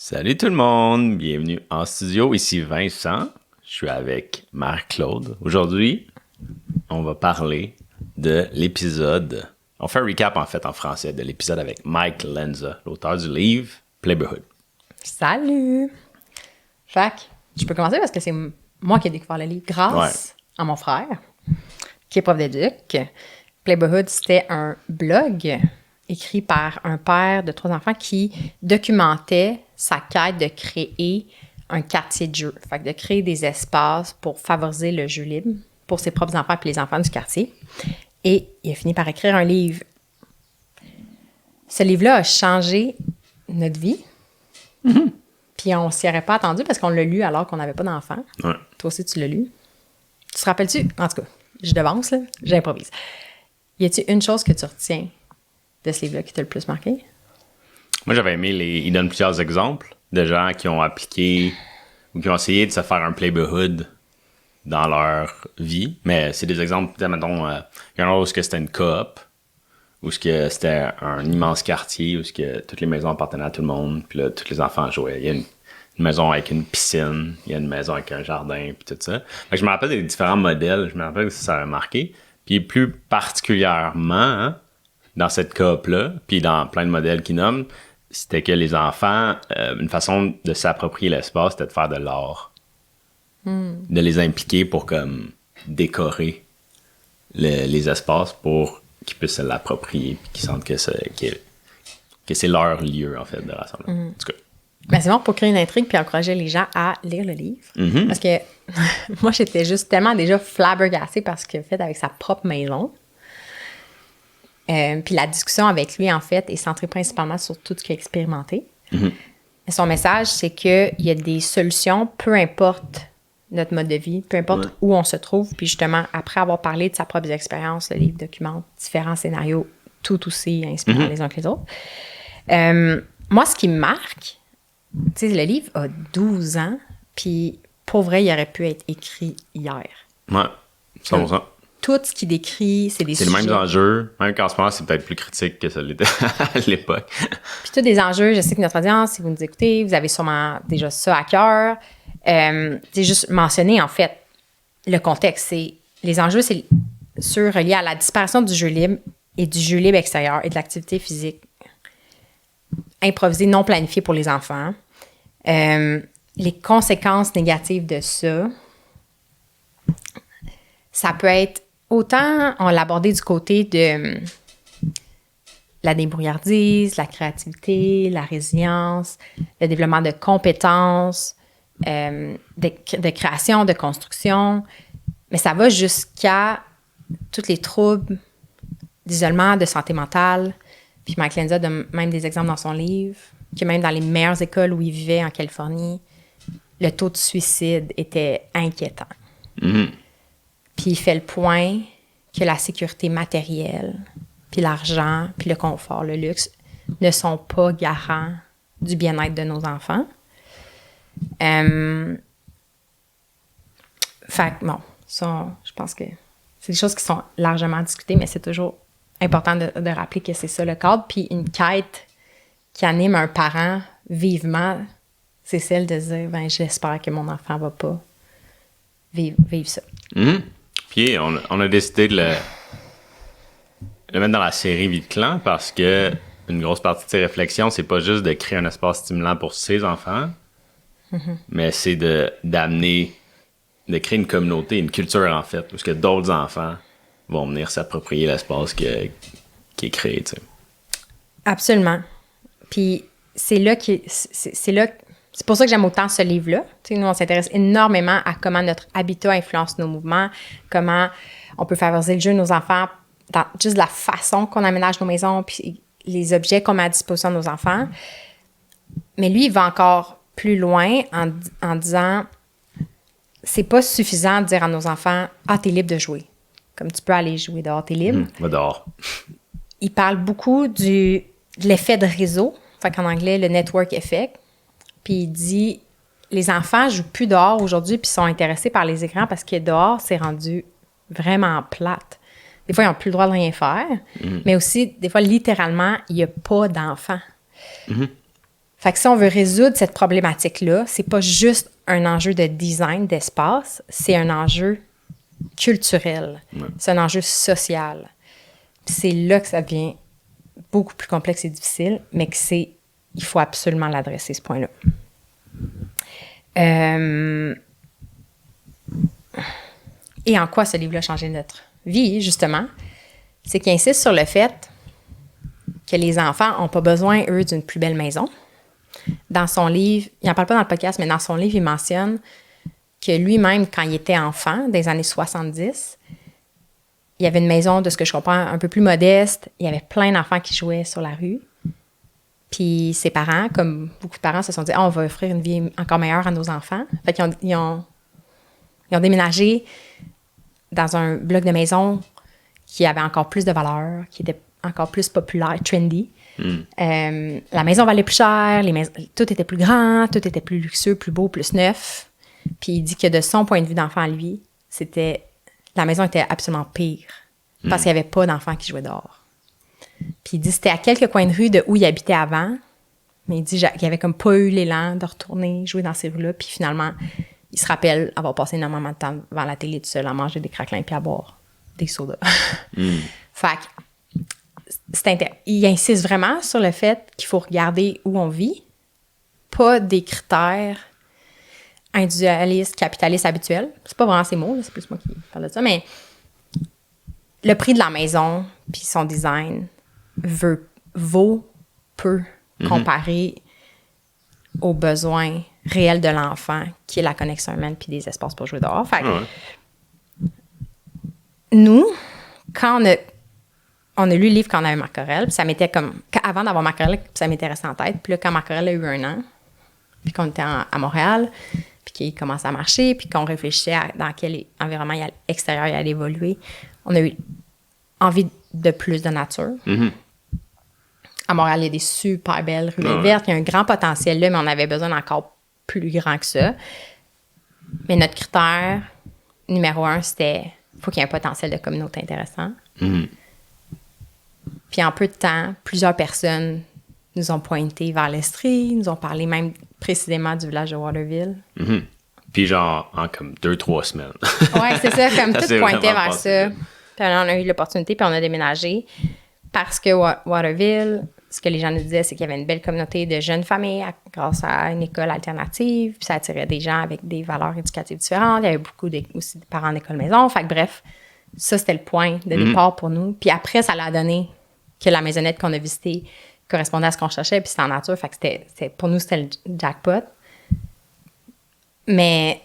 Salut tout le monde, bienvenue en studio, ici Vincent, je suis avec Marc-Claude. Aujourd'hui, on va parler de l'épisode, on fait un recap en fait en français de l'épisode avec Mike Lenza, l'auteur du livre Playboyhood. Salut! Fait je peux commencer parce que c'est moi qui ai découvert le livre grâce à mon frère, qui est prof d'éduc. Playboyhood, c'était un blog écrit par un père de 3 enfants qui documentait sa quête de créer un quartier de jeu. Fait que de créer des espaces pour favoriser le jeu libre pour ses propres enfants et les enfants du quartier. Et il a fini par écrire un livre. Ce livre-là a changé notre vie. Mm-hmm. Puis on s'y aurait pas attendu parce qu'on l'a lu alors qu'on n'avait pas d'enfants. Ouais. Toi aussi, tu l'as lu. Tu te rappelles-tu? En tout cas, je devance, là. J'improvise. Y a-t-il une chose que tu retiens de ce livre-là qui t'a le plus marqué? Moi, j'avais aimé il donne plusieurs exemples de gens qui ont appliqué ou qui ont essayé de se faire un Playboyhood dans leur vie. Mais c'est des exemples, mettons, il y en a où c'était une coop, où c'était un immense quartier, où toutes les maisons appartenaient à tout le monde, puis là, tous les enfants jouaient. Il y a une maison avec une piscine, il y a une maison avec un jardin, puis tout ça. Fait que je me rappelle des différents modèles, je me rappelle que ça a marqué. Puis plus particulièrement, dans cette coop-là, puis dans plein de modèles qu'ils nomment, c'était que les enfants, une façon de s'approprier l'espace, c'était de faire de l'art. De les impliquer pour comme décorer les espaces pour qu'ils puissent se l'approprier puis qu'ils sentent que c'est leur lieu, en fait, de rassemblement. En tout cas. Ben c'est bon pour créer une intrigue puis encourager les gens à lire le livre. Mm-hmm. Parce que moi, j'étais juste tellement déjà flabbergassée parce qu'il a fait avec sa propre maison. Puis la discussion avec lui, en fait, est centrée principalement sur tout ce qu'il a expérimenté. Mm-hmm. Son message, c'est qu'il y a des solutions, peu importe notre mode de vie, peu importe où on se trouve. Puis justement, après avoir parlé de sa propre expérience, le livre documente différents scénarios, tout aussi inspirants les uns que les autres. Moi, ce qui me marque, tu sais, le livre a 12 ans, puis pour vrai, il aurait pu être écrit hier. Ouais, 100%. Tout ce qu'il décrit, c'est des sujets. C'est les mêmes enjeux, même qu'en ce moment, c'est peut-être plus critique que ça l'était à l'époque. Puis tous des enjeux, je sais que notre audience, si vous nous écoutez, vous avez sûrement déjà ça à cœur. C'est juste mentionner, en fait, le contexte. Les enjeux, c'est relié à la disparition du jeu libre et du jeu libre extérieur et de l'activité physique improvisée, non planifiée pour les enfants. Les conséquences négatives de ça, ça peut être autant, on l'a abordé du côté de la débrouillardise, la créativité, la résilience, le développement de compétences, de création, de construction, mais ça va jusqu'à tous les troubles d'isolement, de santé mentale. Puis Mike Lenza donne même des exemples dans son livre, que même dans les meilleures écoles où il vivait en Californie, le taux de suicide était inquiétant. Mm-hmm. Puis il fait le point que la sécurité matérielle, puis l'argent, puis le confort, le luxe, ne sont pas garants du bien-être de nos enfants. Fait que, bon, ça, je pense que c'est des choses qui sont largement discutées, mais c'est toujours important de rappeler que c'est ça le cadre. Puis une quête qui anime un parent vivement, c'est celle de dire, ben j'espère que mon enfant va pas vivre ça. Mm-hmm. Puis on a décidé de le mettre dans la série Vie de clan parce que une grosse partie de ses réflexions, c'est pas juste de créer un espace stimulant pour ses enfants, mais c'est de créer une communauté, une culture en fait, où que d'autres enfants vont venir s'approprier l'espace qui est créé, tu sais. Absolument. Puis c'est pour ça que j'aime autant ce livre-là. Tu sais, nous, on s'intéresse énormément à comment notre habitat influence nos mouvements, comment on peut favoriser le jeu de nos enfants, dans juste la façon qu'on aménage nos maisons, puis les objets qu'on met à disposition de nos enfants. Mais lui, il va encore plus loin en disant, c'est pas suffisant de dire à nos enfants, « Ah, t'es libre de jouer. » Comme tu peux aller jouer dehors, t'es libre. Va dehors. Il parle beaucoup de l'effet de réseau, fait qu'en anglais, le network effect. Puis il dit, les enfants jouent plus dehors aujourd'hui puis sont intéressés par les écrans parce que dehors, c'est rendu vraiment plate. Des fois, ils n'ont plus le droit de rien faire, mais aussi, des fois, littéralement, il n'y a pas d'enfants. Fait que si on veut résoudre cette problématique-là, c'est pas juste un enjeu de design d'espace, c'est un enjeu culturel. Ouais. C'est un enjeu social. Puis c'est là que ça devient beaucoup plus complexe et difficile, mais il faut absolument l'adresser, ce point-là. Et en quoi ce livre-là a changé notre vie, justement? C'est qu'il insiste sur le fait que les enfants n'ont pas besoin, eux, d'une plus belle maison. Dans son livre, il n'en parle pas dans le podcast, mais dans son livre, il mentionne que lui-même, quand il était enfant, des années 70, il y avait une maison, de ce que je comprends, un peu plus modeste. Il y avait plein d'enfants qui jouaient sur la rue. Puis ses parents, comme beaucoup de parents, se sont dit « on va offrir une vie encore meilleure à nos enfants ». Fait qu'ils ont déménagé dans un bloc de maison qui avait encore plus de valeur, qui était encore plus populaire, trendy. La maison valait plus cher, tout était plus grand, tout était plus luxueux, plus beau, plus neuf. Puis il dit que de son point de vue d'enfant à lui, la maison était absolument pire parce qu'il n'y avait pas d'enfants qui jouaient dehors. Puis il dit que c'était à quelques coins de rue de où il habitait avant, mais il dit qu'il avait comme pas eu l'élan de retourner jouer dans ces rues-là. Puis finalement, il se rappelle avoir passé énormément de temps devant la télé tout seul à manger des craquelins puis à boire des sodas. Fait que il insiste vraiment sur le fait qu'il faut regarder où on vit, pas des critères individualistes, capitalistes habituels. C'est pas vraiment ces mots, là, c'est plus moi qui parle de ça, mais le prix de la maison puis son design vaut peu comparé aux besoins réels de l'enfant, qui est la connexion humaine puis des espaces pour jouer dehors. Fait que, nous, quand on a lu le livre quand on avait Marc Aurèle, puis ça m'était comme... Avant d'avoir Marc Aurèle, ça m'était resté en tête. Puis là, quand Marc Aurèle a eu 1 an, puis qu'on était à Montréal, puis qu'il commençait à marcher, puis qu'on réfléchissait dans quel environnement extérieur il allait évoluer, on a eu envie de plus de nature. À Montréal, il y a des super belles ruelles vertes, il y a un grand potentiel là, mais on avait besoin d'encore plus grand que ça. Mais notre critère numéro 1, c'était faut qu'il y ait un potentiel de communauté intéressant. Puis en peu de temps, plusieurs personnes nous ont pointé vers l'Estrie, nous ont parlé même précisément du village de Waterville. Puis genre, en comme 2-3 semaines. Ouais, c'est ça, comme tout pointait vers passé. ça. Puis on a eu l'opportunité, puis on a déménagé. Parce que Waterville, ce que les gens nous disaient, c'est qu'il y avait une belle communauté de jeunes familles grâce à une école alternative. Puis ça attirait des gens avec des valeurs éducatives différentes. Il y avait beaucoup aussi de parents d'école maison. Fait que bref, ça, c'était le point de départ pour nous. Puis après, ça l'a donné que la maisonnette qu'on a visitée correspondait à ce qu'on cherchait, puis c'était en nature. Fait que pour nous, c'était le jackpot. Mais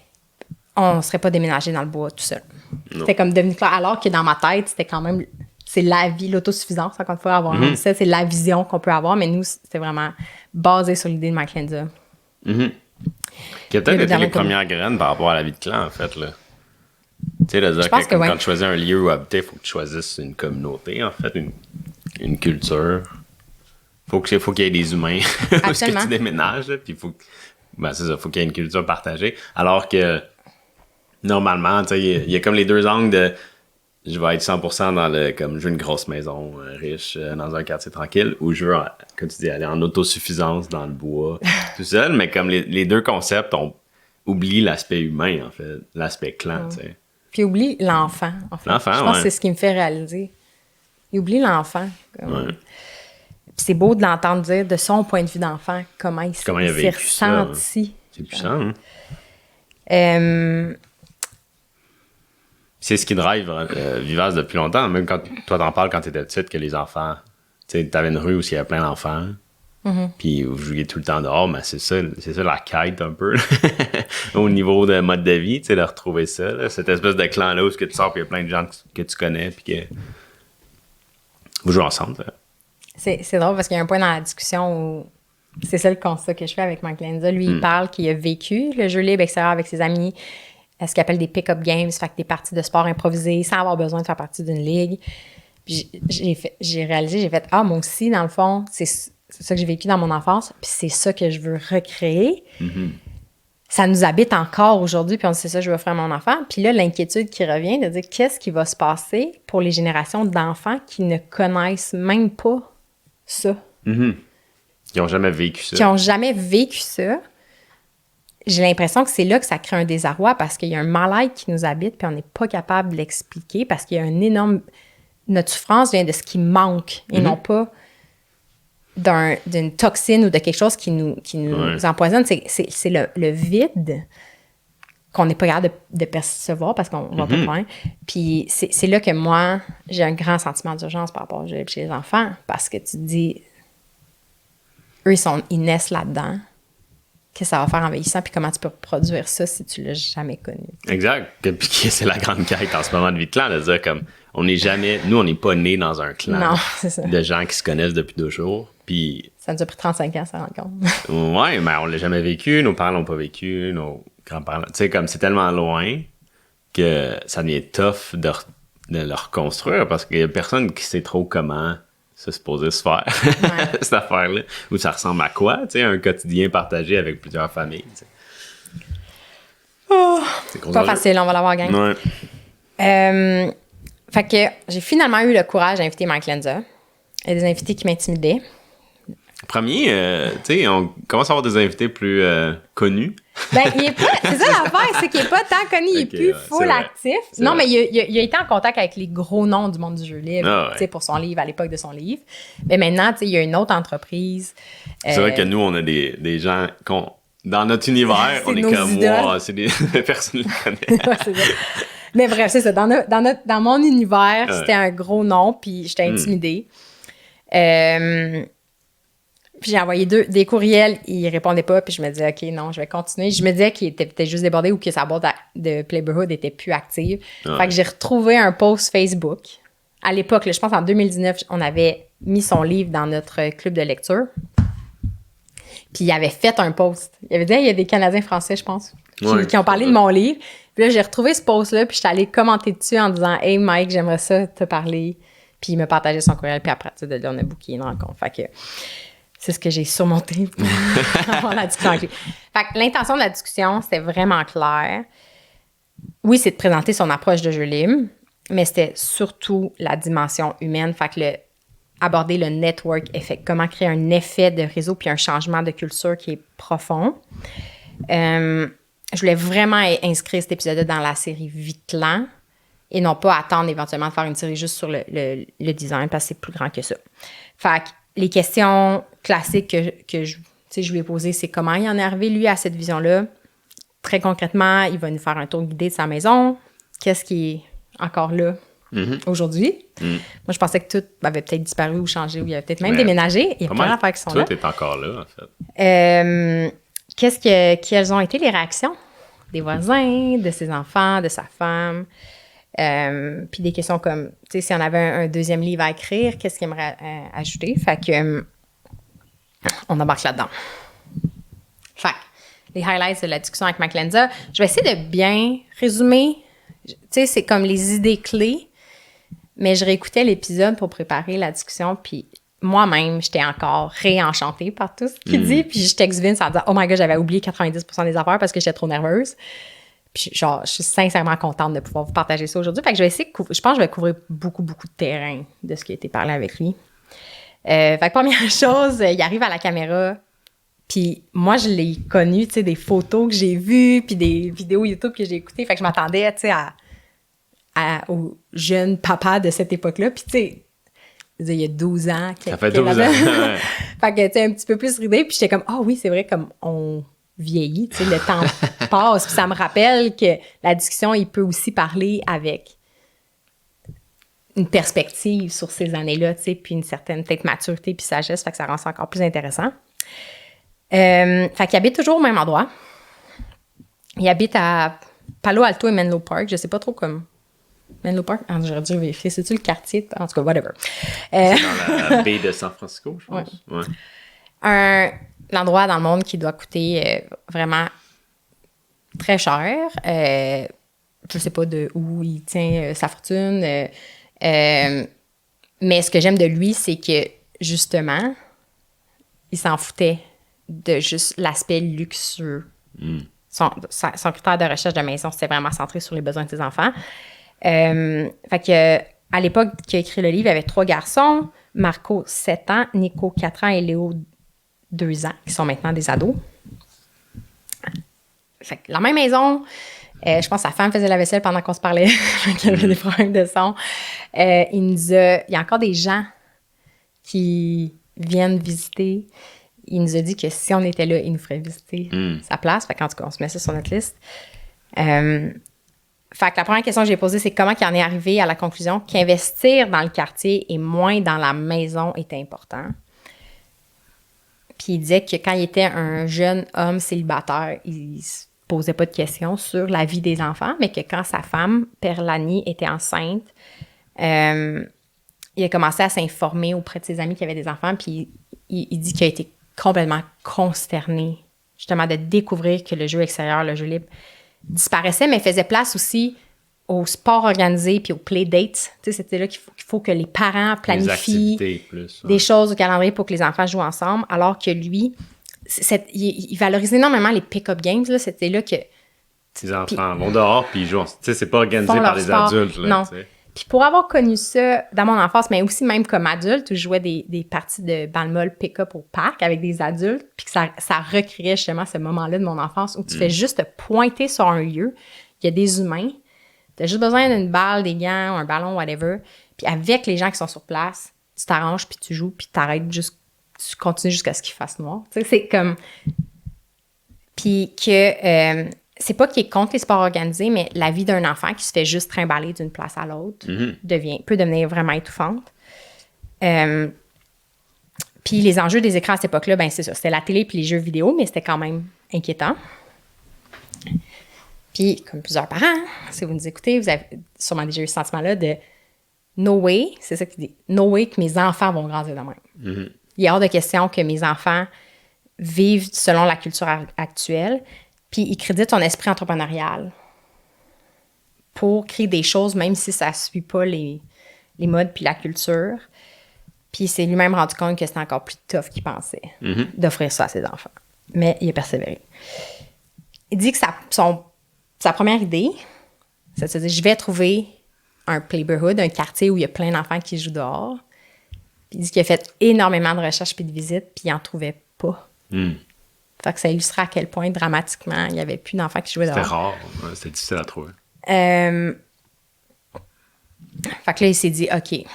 on ne serait pas déménagé dans le bois tout seul. Non. C'était comme devenu clair. Alors que dans ma tête, c'était quand même... C'est la vie, l'autosuffisance, encore une fois, avoir ça, c'est la vision qu'on peut avoir. Mais nous, c'était vraiment basé sur l'idée de Mike Lenza. Qui a peut-être été les premières graines par rapport à la vie de clan, en fait, là. Tu sais, de dire que quand tu choisis un lieu où habiter, il faut que tu choisisses une communauté, en fait, une culture. Faut qu'il y ait des humains où est-ce que tu déménages, là, puis c'est ça, faut qu'il y ait une culture partagée. Alors que, normalement, tu sais, il y a comme les deux angles de je vais être 100% comme je veux une grosse maison riche dans un quartier tranquille, ou je veux, comme tu dis, aller en autosuffisance dans le bois, tout seul, mais comme les deux concepts, on oublie l'aspect humain, en fait, l'aspect clan, tu sais. Puis oublie l'enfant, en fait. L'enfant, je pense que c'est ce qui me fait réaliser. Il oublie l'enfant. Puis c'est beau de l'entendre dire de son point de vue d'enfant, comment il s'est ressenti. C'est puissant, C'est ce qui drive Vivace depuis longtemps. Même quand toi t'en parles quand t'étais petite, que les enfants... Tu sais, t'avais une rue où il y avait plein d'enfants. Puis vous jouiez tout le temps dehors, mais c'est ça la quête un peu. Au niveau de mode de vie, tu sais, de retrouver ça. Là, cette espèce de clan-là où tu sors puis il y a plein de gens que tu connais puis que vous jouez ensemble. Ça. C'est drôle parce qu'il y a un point dans la discussion où c'est ça le constat que je fais avec Mike Lenza. Lui, il parle qu'il a vécu le jeu libre extérieur avec ses amis, ce qu'il appelle des pick-up games, fait que des parties de sport improvisées sans avoir besoin de faire partie d'une ligue. Puis j'ai réalisé, moi aussi, dans le fond, c'est ça que j'ai vécu dans mon enfance, puis c'est ça que je veux recréer. Ça nous habite encore aujourd'hui, puis c'est ça que je veux offrir à mon enfant. Puis là, l'inquiétude qui revient de dire qu'est-ce qui va se passer pour les générations d'enfants qui ne connaissent même pas ça. Tu Qui ont jamais vécu ça. qui n'ont jamais vécu ça, j'ai l'impression que c'est là que ça crée un désarroi parce qu'il y a un mal-être qui nous habite puis on n'est pas capable de l'expliquer parce qu'il y a un énorme... Notre souffrance vient de ce qui manque et non pas d'une toxine ou de quelque chose qui nous empoisonne. C'est le vide qu'on n'est pas capable de percevoir parce qu'on va pas loin. Puis c'est là que moi, j'ai un grand sentiment d'urgence par rapport chez les enfants parce que tu te dis, eux, ils naissent là-dedans. Qu'est-ce que ça va faire en vieillissant, puis comment tu peux reproduire ça si tu l'as jamais connu. Exact. Puis c'est la grande quête en ce moment de vie de clan, de dire comme, on n'est pas nés dans un clan de gens qui se connaissent depuis 2 jours. Puis ça nous a pris 35 ans à s'en rendre compte. Ouais, mais on l'a jamais vécu, nos parents l'ont pas vécu, nos grands-parents... Tu sais, comme c'est tellement loin que ça devient tough de le reconstruire parce qu'il y a personne qui sait trop comment c'est supposé se faire, cette affaire-là. Ou ça ressemble à quoi, tu sais, un quotidien partagé avec plusieurs familles, tu sais. C'est pas facile, on va l'avoir gagné. Ouais. Fait que j'ai finalement eu le courage d'inviter Mike Lenza. Il y a des invités qui m'intimidaient. Premier, tu sais, on commence à avoir des invités plus connus. Ben, il est pas... C'est ça l'affaire, c'est qu'il est pas tant connu, il est plus full actif. Non, mais il a été en contact avec les gros noms du monde du jeu libre, tu sais, pour son livre, à l'époque de son livre. Mais maintenant, tu sais, il y a une autre entreprise. C'est vrai que nous, on a des gens dans notre univers, on est comme, wow, c'est des personnes qui connaissent. Ouais, c'est ça. Mais bref, c'est ça. Dans mon univers, c'était un gros nom, puis j'étais intimidée. Puis j'ai envoyé des courriels, ils répondaient pas, puis je me disais, OK, non, je vais continuer. Je me disais qu'il était peut-être juste débordé ou que sa boîte de Playboyhood était plus active. Fait que j'ai retrouvé un post Facebook. À l'époque, là, je pense en 2019, on avait mis son livre dans notre club de lecture. Puis il avait fait un post. Il avait dit, il y a des Canadiens français, je pense, qui ont parlé de mon livre. Puis là, j'ai retrouvé ce post-là, puis j'étais allée commenter dessus en disant, Hey Mike, j'aimerais ça te parler. Puis il me partageait son courriel, puis après, de là, on a booké une rencontre. Fait que c'est ce que j'ai surmonté pour avoir la discussion avec lui. Fait que l'intention de la discussion, c'était vraiment clair. Oui, c'est de présenter son approche de jeu libre, mais c'était surtout la dimension humaine. Fait que aborder le network effect, comment créer un effet de réseau puis un changement de culture qui est profond. Je voulais vraiment inscrire cet épisode-là dans la série Vitlan et non pas attendre éventuellement de faire une série juste sur le design parce que c'est plus grand que ça. Fait que les questions classiques que je lui ai posées, c'est comment il en est arrivé, lui, à cette vision-là. Très concrètement, il va nous faire un tour guidé de sa maison. Qu'est-ce qui est encore là aujourd'hui? Moi, je pensais que tout avait peut-être disparu ou changé, ou il avait peut-être même déménagé. Il y a plein d'affaires qui sont là. Tout est encore là, en fait. Quelles ont été les réactions des voisins, de ses enfants, de sa femme? Puis des questions comme, tu sais, si on avait un deuxième livre à écrire, qu'est-ce qu'il aimerait ajouter? Fait que on embarque là-dedans. Fait que les highlights de la discussion avec Mike Lenza, je vais essayer de bien résumer. Tu sais, c'est comme les idées clés, mais je réécoutais l'épisode pour préparer la discussion, puis moi-même, j'étais encore réenchantée par tout ce qu'il dit, puis je texte Vince en disant « Oh my God, j'avais oublié 90% des affaires parce que j'étais trop nerveuse. » Puis genre, je suis sincèrement contente de pouvoir vous partager ça aujourd'hui. Fait que je vais essayer je pense que je vais couvrir beaucoup, beaucoup de terrain de ce qui a été parlé avec lui. Fait que première chose, il arrive à la caméra, puis moi, je l'ai connu, tu sais, des photos que j'ai vues, puis des vidéos YouTube que j'ai écoutées. Fait que je m'attendais, tu sais, au jeune papa de cette époque-là. Puis tu sais, il y a 12 ans. Ça fait 12 ans. Fait que tu sais, un petit peu plus ridé. Puis j'étais comme, oui, c'est vrai, comme on vieillit, tu sais, le temps passe. Puis ça me rappelle que la discussion, il peut aussi parler avec une perspective sur ces années-là, tu sais, puis une certaine peut-être maturité puis sagesse, fait que ça rend ça encore plus intéressant. Fait qu'il habite toujours au même endroit. Il habite à Palo Alto et Menlo Park. Je sais pas trop comme... Menlo Park? J'aurais dû vérifier. C'est-tu le quartier? En tout cas, whatever. C'est dans la baie de San Francisco, je pense. Ouais. L'endroit dans le monde qui doit coûter vraiment très cher. Je sais pas de où il tient sa fortune. Mais ce que j'aime de lui, c'est que, justement, il s'en foutait de juste l'aspect luxueux. Son critère de recherche de maison, c'était vraiment centré sur les besoins de ses enfants. Fait que, à l'époque qu'il a écrit le livre, il avait 3 garçons, Marco, 7 ans, Nico, 4 ans et Léo, 2 ans, qui sont maintenant des ados. Fait que la même maison, je pense que sa femme faisait la vaisselle pendant qu'on se parlait, qu'il y avait des problèmes de son. Il y a encore des gens qui viennent visiter. Il nous a dit que si on était là, il nous ferait visiter sa place. Fait qu'en tout cas, on se met ça sur notre liste. Fait que la première question que j'ai posée, c'est comment il en est arrivé à la conclusion qu'investir dans le quartier et moins dans la maison était important. Puis il disait que quand il était un jeune homme célibataire, il se posait pas de questions sur la vie des enfants, mais que quand sa femme, Perlani, était enceinte, il a commencé à s'informer auprès de ses amis qui avaient des enfants, puis il dit qu'il a été complètement consterné, justement, de découvrir que le jeu extérieur, le jeu libre, disparaissait, mais faisait place aussi au sport organisé puis aux playdates. Tu sais, c'était là qu'il faut que les parents planifient des choses au calendrier pour que les enfants jouent ensemble, alors que lui, il valorisait énormément les pick-up games. Là. C'était là que... Les enfants vont dehors puis ils jouent. Tu sais, c'est pas organisé par les adultes. Là, non. Puis pour avoir connu ça dans mon enfance, mais aussi même comme adulte, où je jouais des parties de balle-molle pick-up au parc avec des adultes, puis que ça recréait justement ce moment-là de mon enfance où tu fais juste te pointer sur un lieu, il y a des humains, tu as juste besoin d'une balle, des gants, un ballon, whatever, puis avec les gens qui sont sur place, tu t'arranges, puis tu joues, puis tu continues jusqu'à ce qu'il fasse noir. Tu sais, c'est comme... Puis que... c'est pas qu'il est contre les sports organisés, mais la vie d'un enfant qui se fait juste trimballer d'une place à l'autre peut devenir vraiment étouffante. Puis les enjeux des écrans à cette époque-là, ben c'est ça, c'était la télé puis les jeux vidéo, mais c'était quand même inquiétant. Puis, comme plusieurs parents, si vous nous écoutez, vous avez sûrement déjà eu ce sentiment-là de « no way », c'est ça qu'il dit, « no way que mes enfants vont grandir de même ». Il est hors de question que mes enfants vivent selon la culture actuelle. Puis il crédite son esprit entrepreneurial pour créer des choses, même si ça ne suit pas les modes puis la culture. Puis il s'est lui-même rendu compte que c'était encore plus tough qu'il pensait d'offrir ça à ses enfants. Mais il a persévéré. Il dit que sa première idée, c'est de se dire, je vais trouver un neighborhood, un quartier où il y a plein d'enfants qui jouent dehors. Puis il dit qu'il a fait énormément de recherches puis de visites, puis il n'en trouvait pas. Fait que ça illustrait à quel point, dramatiquement, il n'y avait plus d'enfants qui jouaient dehors. C'était rare. C'était difficile à trouver. Fait que là, il s'est dit, OK,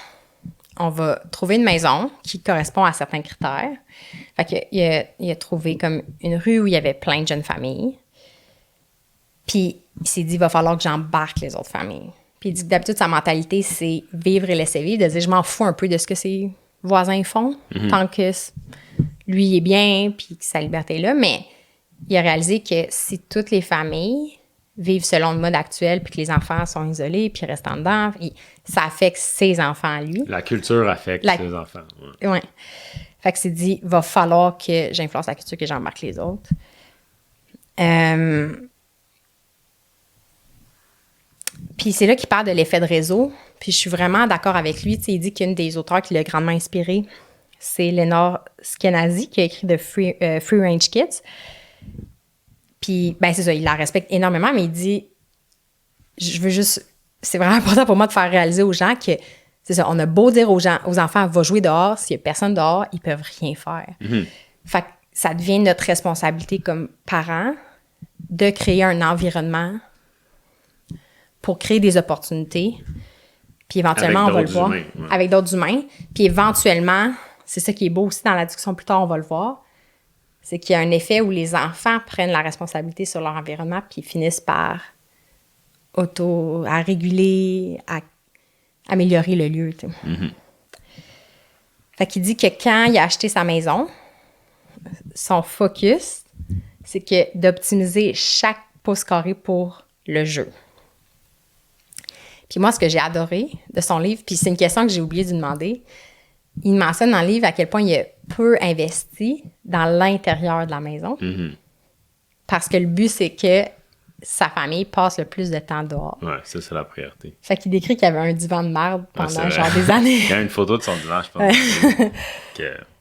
on va trouver une maison qui correspond à certains critères. Fait que il a trouvé comme une rue où il y avait plein de jeunes familles. Puis il s'est dit, il va falloir que j'embarque les autres familles. Puis il dit que d'habitude, sa mentalité, c'est vivre et laisser vivre, de dire, je m'en fous un peu de ce que ses voisins font, tant que... lui, il est bien, puis sa liberté est là, mais il a réalisé que si toutes les familles vivent selon le mode actuel, puis que les enfants sont isolés, puis restent en dedans, ça affecte ses enfants à lui. La culture affecte ses enfants. Ouais. Fait que c'est dit, il va falloir que j'influence la culture, que j'embarque les autres. Puis c'est là qu'il parle de l'effet de réseau, puis je suis vraiment d'accord avec lui. Tu sais, il dit qu'une des auteurs qui l'a grandement inspiré, c'est Lenore Skenazy qui a écrit de Free Range Kids. Puis, ben c'est ça, il la respecte énormément, mais il dit, c'est vraiment important pour moi de faire réaliser aux gens que, c'est ça, on a beau dire aux enfants, va jouer dehors, s'il n'y a personne dehors, ils peuvent rien faire. Fait que ça devient notre responsabilité comme parents de créer un environnement pour créer des opportunités. Puis éventuellement, on va le voir avec d'autres humains. Puis éventuellement, c'est ça qui est beau aussi dans la discussion plus tard, on va le voir, c'est qu'il y a un effet où les enfants prennent la responsabilité sur leur environnement puis finissent par à réguler, à améliorer le lieu. Tu sais. Fait qu'il dit que quand il a acheté sa maison, son focus, c'est que d'optimiser chaque pouce carré pour le jeu. Puis moi, ce que j'ai adoré de son livre, puis c'est une question que j'ai oublié de lui demander, il mentionne dans le livre à quel point il a peu investi dans l'intérieur de la maison. Parce que le but, c'est que sa famille passe le plus de temps dehors. Ouais, ça, c'est la priorité. Fait qu'il décrit qu'il y avait un divan de merde pendant genre des années. Il y a une photo de son divan, je pense.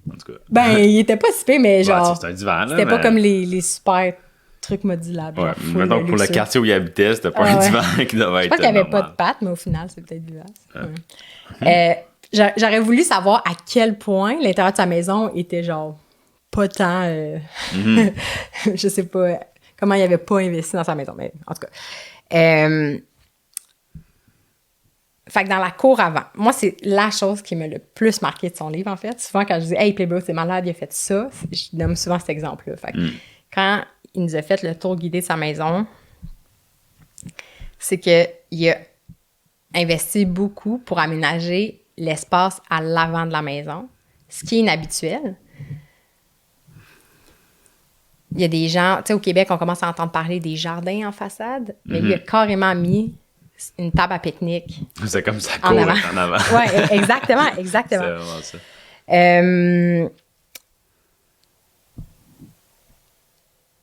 En tout cas. Ben, il était pas si pire, mais genre... Ouais, c'est un divan, là. C'était pas comme les super trucs modulables. Ouais, mettons pour le quartier où il habitait, c'était pas un divan qui devait être. Je pense qu'il n'y avait pas de pattes, mais au final, c'est peut-être vivace. J'aurais voulu savoir à quel point l'intérieur de sa maison était genre pas tant... je sais pas comment il avait pas investi dans sa maison, mais en tout cas. Fait que dans la cour avant, moi, c'est la chose qui m'a le plus marqué de son livre, en fait. Souvent, quand je dis « Hey, Playboy, c'est malade, il a fait ça », je donne souvent cet exemple-là. Fait que quand il nous a fait le tour guidé de sa maison, c'est qu'il a investi beaucoup pour aménager l'espace à l'avant de la maison, ce qui est inhabituel. Il y a des gens, tu sais, au Québec, on commence à entendre parler des jardins en façade, mais lui a carrément mis une table à pique-nique. C'est comme ça court en avant. Oui, exactement. C'est vraiment ça.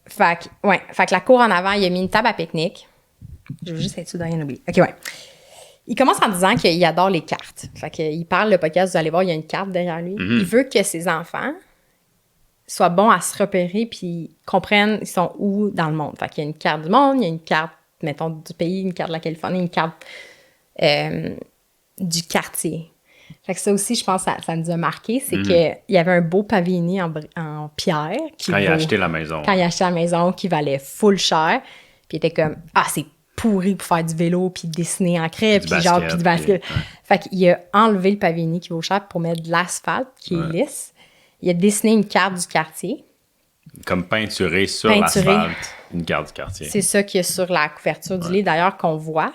Fait que la cour en avant, il a mis une table à pique-nique. Je veux juste être sûr de rien oublier. OK, ouais. Il commence en disant qu'il adore les cartes. Fait qu'il parle, le podcast, vous allez voir, il y a une carte derrière lui. Il veut que ses enfants soient bons à se repérer puis comprennent ils sont où dans le monde. Fait qu'il y a une carte du monde, il y a une carte, mettons, du pays, une carte de la Californie, une carte du quartier. Fait que ça aussi, je pense, ça nous a marqué, c'est qu'il y avait un beau pavillonnier en pierre. Quand il a acheté la maison. Quand il a acheté la maison, qui valait full cher. Puis il était comme, c'est pourri pour faire du vélo, puis dessiner en craie, puis genre, puis du basket. Fait qu'il a enlevé le pavillonnier qui vaut cher pour mettre de l'asphalte qui est lisse. Il a dessiné une carte du quartier. Comme peinturé sur l'asphalte, une carte du quartier. C'est ça qu'il y a sur la couverture du livre, d'ailleurs, qu'on voit.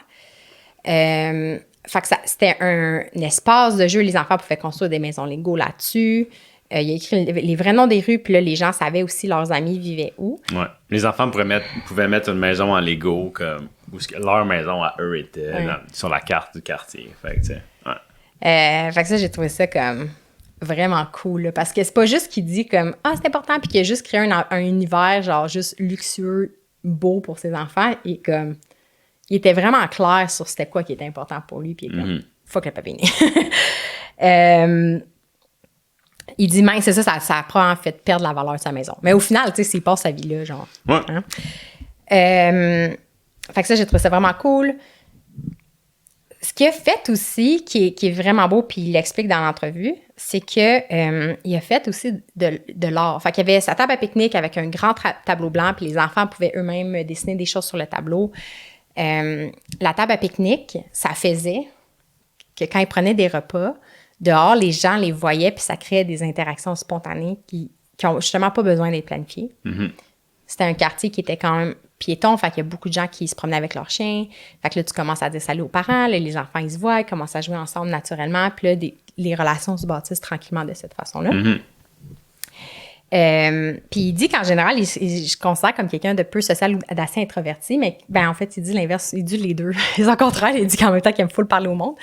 Fait que c'était un espace de jeu. Les enfants pouvaient construire des maisons Lego là-dessus. Il a écrit les vrais noms des rues, puis là, les gens savaient aussi leurs amis vivaient où. Ouais. Les enfants pouvaient mettre une maison en Lego comme où leur maison à eux était sur la carte du quartier. Fait que, tu sais, fait que ça, j'ai trouvé ça comme vraiment cool, là, parce que c'est pas juste qu'il dit comme « c'est important », puis qu'il a juste créé un univers genre juste luxueux, beau pour ses enfants, et comme il était vraiment clair sur c'était quoi qui était important pour lui, puis il est comme « fuck le papier ». Il dit même, c'est ça a probablement fait perdre la valeur de sa maison. Mais au final, tu sais, s'il passe sa vie là, genre. Ouais. Hein? Fait que ça, j'ai trouvé ça vraiment cool. Ce qu'il a fait aussi, qui est vraiment beau, puis il l'explique dans l'entrevue, c'est que il a fait aussi de l'art. Fait qu'il y avait sa table à pique-nique avec un grand tableau blanc, puis les enfants pouvaient eux-mêmes dessiner des choses sur le tableau. La table à pique-nique, ça faisait que quand ils prenaient des repas, dehors, les gens les voyaient, puis ça créait des interactions spontanées qui ont justement pas besoin d'être planifiées. C'était un quartier qui était quand même piéton, fait qu'il y a beaucoup de gens qui se promenaient avec leurs chiens. Fait que là, tu commences à dire salut aux parents, là, les enfants, ils se voient, ils commencent à jouer ensemble naturellement, puis là, les relations se bâtissent tranquillement de cette façon-là. Puis il dit qu'en général, il se considère comme quelqu'un de peu social ou d'assez introverti, mais en fait, il dit l'inverse, il dit les deux. Les au contraire, il dit qu'en même temps qu'il aime full parler au monde.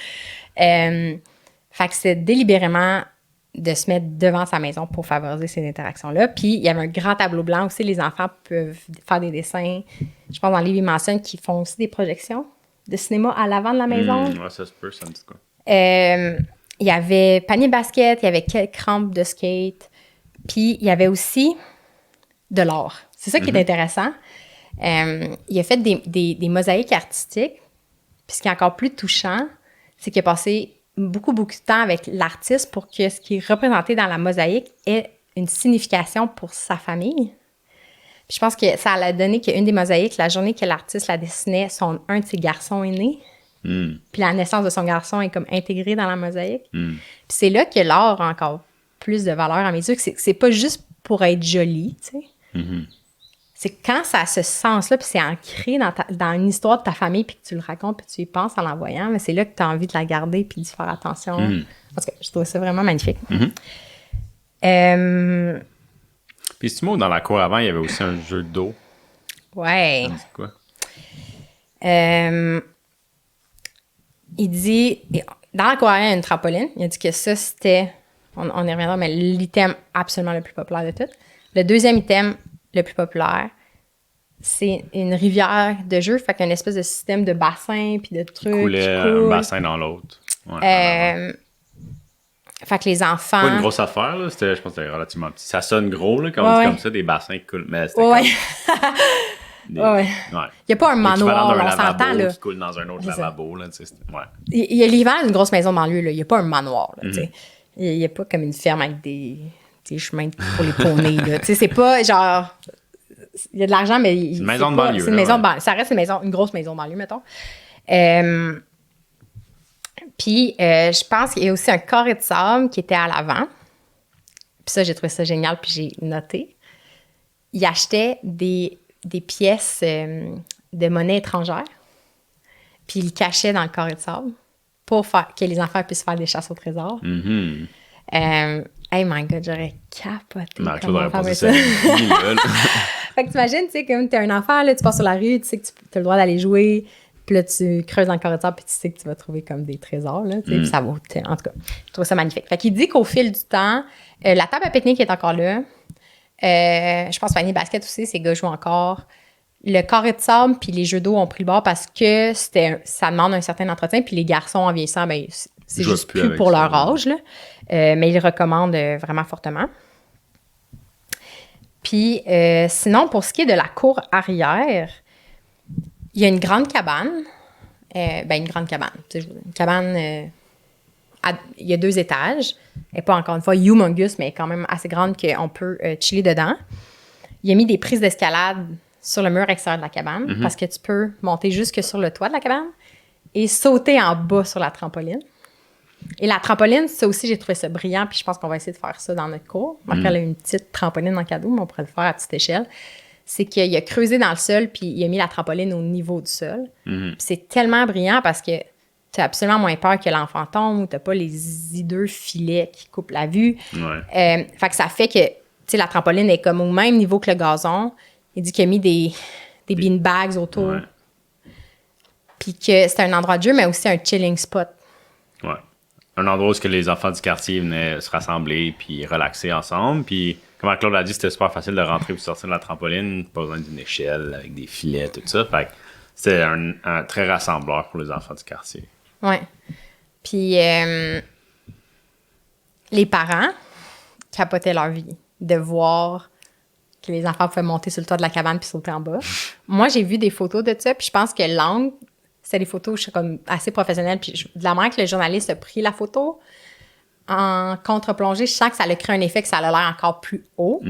Fait que c'est délibérément de se mettre devant sa maison pour favoriser ces interactions-là. Puis, il y avait un grand tableau blanc aussi. Les enfants peuvent faire des dessins. Je pense dans le livre, il mentionne qu'ils font aussi des projections de cinéma à l'avant de la maison. Ouais, ça se peut, ça me dit quoi. Il y avait panier basket, il y avait quelques rampes de skate. Puis, il y avait aussi de l'art. C'est ça qui est intéressant. Il a fait des mosaïques artistiques. Puis, ce qui est encore plus touchant, c'est qu'il a passé beaucoup de temps avec l'artiste pour que ce qui est représenté dans la mosaïque ait une signification pour sa famille. Puis je pense que ça a donné qu'une des mosaïques, la journée que l'artiste la dessinait, un de ses garçons est né. Puis la naissance de son garçon est comme intégrée dans la mosaïque. Puis c'est là que l'art a encore plus de valeur à mes yeux, que c'est pas juste pour être joli, tu sais. C'est quand ça a ce sens-là, puis c'est ancré dans une histoire de ta famille, puis que tu le racontes, puis tu y penses en l'envoyant, mais c'est là que tu as envie de la garder, puis d'y faire attention. Parce que je trouve ça vraiment magnifique. Puis si tu m'as dans la cour avant, il y avait aussi un jeu d'eau. Ouais. Ça me dit quoi? Il dit, dans la cour arrière, il y a une trampoline. Il a dit que ça, c'était, on y reviendra, mais l'item absolument le plus populaire de tout. Le deuxième item le plus populaire, c'est une rivière de jeu, fait qu'il y a une espèce de système de bassin puis de trucs. Coulait un bassin dans l'autre. Ouais, fait que les enfants... Pas une grosse affaire, là. Je pense que c'était relativement petit. Ça sonne gros, là, quand on dit comme ça, des bassins qui coulent. Mais c'était ouais. Il n'y a pas un manoir, on s'entend, là. Qui coule dans un autre lavabo, là, tu sais. Ouais. Il y a l'hiver une grosse maison dans lui, là. Il n'y a pas un manoir, là, tu sais. Il n'y a pas comme une ferme avec des des chemins pour les poneys, là. Tu sais, c'est pas genre... Il y a de l'argent, mais... C'est une maison de banlieue. C'est une maison de banlieue. Ça reste une grosse maison de banlieue, mettons. Puis, je pense qu'il y a aussi un carré de sable qui était à l'avant. Puis ça, j'ai trouvé ça génial, puis j'ai noté. Il achetait des pièces de monnaie étrangère, puis il le cachait dans le carré de sable pour que les enfants puissent faire des chasses au trésor. Mm-hmm. Hey my God, j'aurais capoté. Marie-Claude aurait posé ça. Fait que t'imagines, tu sais, comme t'es un enfant, là, tu passes sur la rue, tu sais que tu as le droit d'aller jouer, puis là, tu creuses dans le carré de sable, puis tu sais que tu vas trouver comme des trésors, là, tu sais, puis ça vaut... En tout cas, je trouve ça magnifique. Fait qu'il dit qu'au fil du temps, la table à pique-nique est encore là. Je pense Fanny Basket aussi, ces gars jouent encore. Le carré de sable puis les jeux d'eau ont pris le bord parce que ça demande un certain entretien. Puis les garçons, en vieillissant, ben, c'est juste plus pour leur âge. Là. Mais ils recommandent vraiment fortement. Puis sinon, pour ce qui est de la cour arrière, il y a une grande cabane. Une grande cabane. Une cabane... il y a 2 étages. Elle n'est pas encore une fois humongous, mais quand même assez grande qu'on peut chiller dedans. Il a mis des prises d'escalade sur le mur extérieur de la cabane parce que tu peux monter jusque sur le toit de la cabane et sauter en bas sur la trampoline. Et la trampoline, ça aussi, j'ai trouvé ça brillant, puis je pense qu'on va essayer de faire ça dans notre cours. Elle a une petite trampoline en cadeau, mais on pourrait le faire à petite échelle. C'est qu'il a creusé dans le sol, puis il a mis la trampoline au niveau du sol. Puis c'est tellement brillant parce que tu as absolument moins peur que l'enfant tombe ou tu n'as pas les hideux filets qui coupent la vue. Ouais. Fait que ça fait que la trampoline est comme au même niveau que le gazon. Il dit qu'il a mis des beanbags autour. Ouais. Puis que c'était un endroit de jeu, mais aussi un chilling spot. Ouais. Un endroit où les enfants du quartier venaient se rassembler puis relaxer ensemble. Puis, comme Claude a dit, c'était super facile de rentrer et sortir de la trampoline. Pas besoin d'une échelle avec des filets, tout ça. Fait que c'était un très rassembleur pour les enfants du quartier. Oui. Puis, les parents capotaient leur vie de voir que les enfants pouvaient monter sur le toit de la cabane puis sauter en bas. Moi, j'ai vu des photos de ça, puis je pense que l'angle, c'est des photos je suis comme assez professionnelles. Puis de la manière que le journaliste a pris la photo en contre-plongée, je sens que ça a créé un effet que ça a l'air encore plus haut.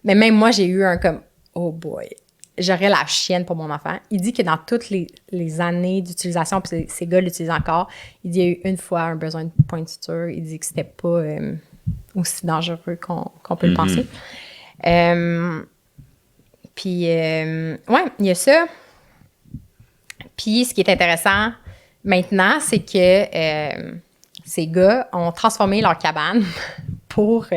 Mais même moi, j'ai eu un comme « Oh boy! » J'aurais la chienne pour mon enfant. Il dit que dans toutes les années d'utilisation, puis ces gars l'utilisent encore, il dit qu'il y a eu une fois un besoin de point de suture. Il dit que c'était pas aussi dangereux qu'on peut le penser. Puis, ouais, il y a ça. Puis, ce qui est intéressant maintenant, c'est que ces gars ont transformé leur cabane pour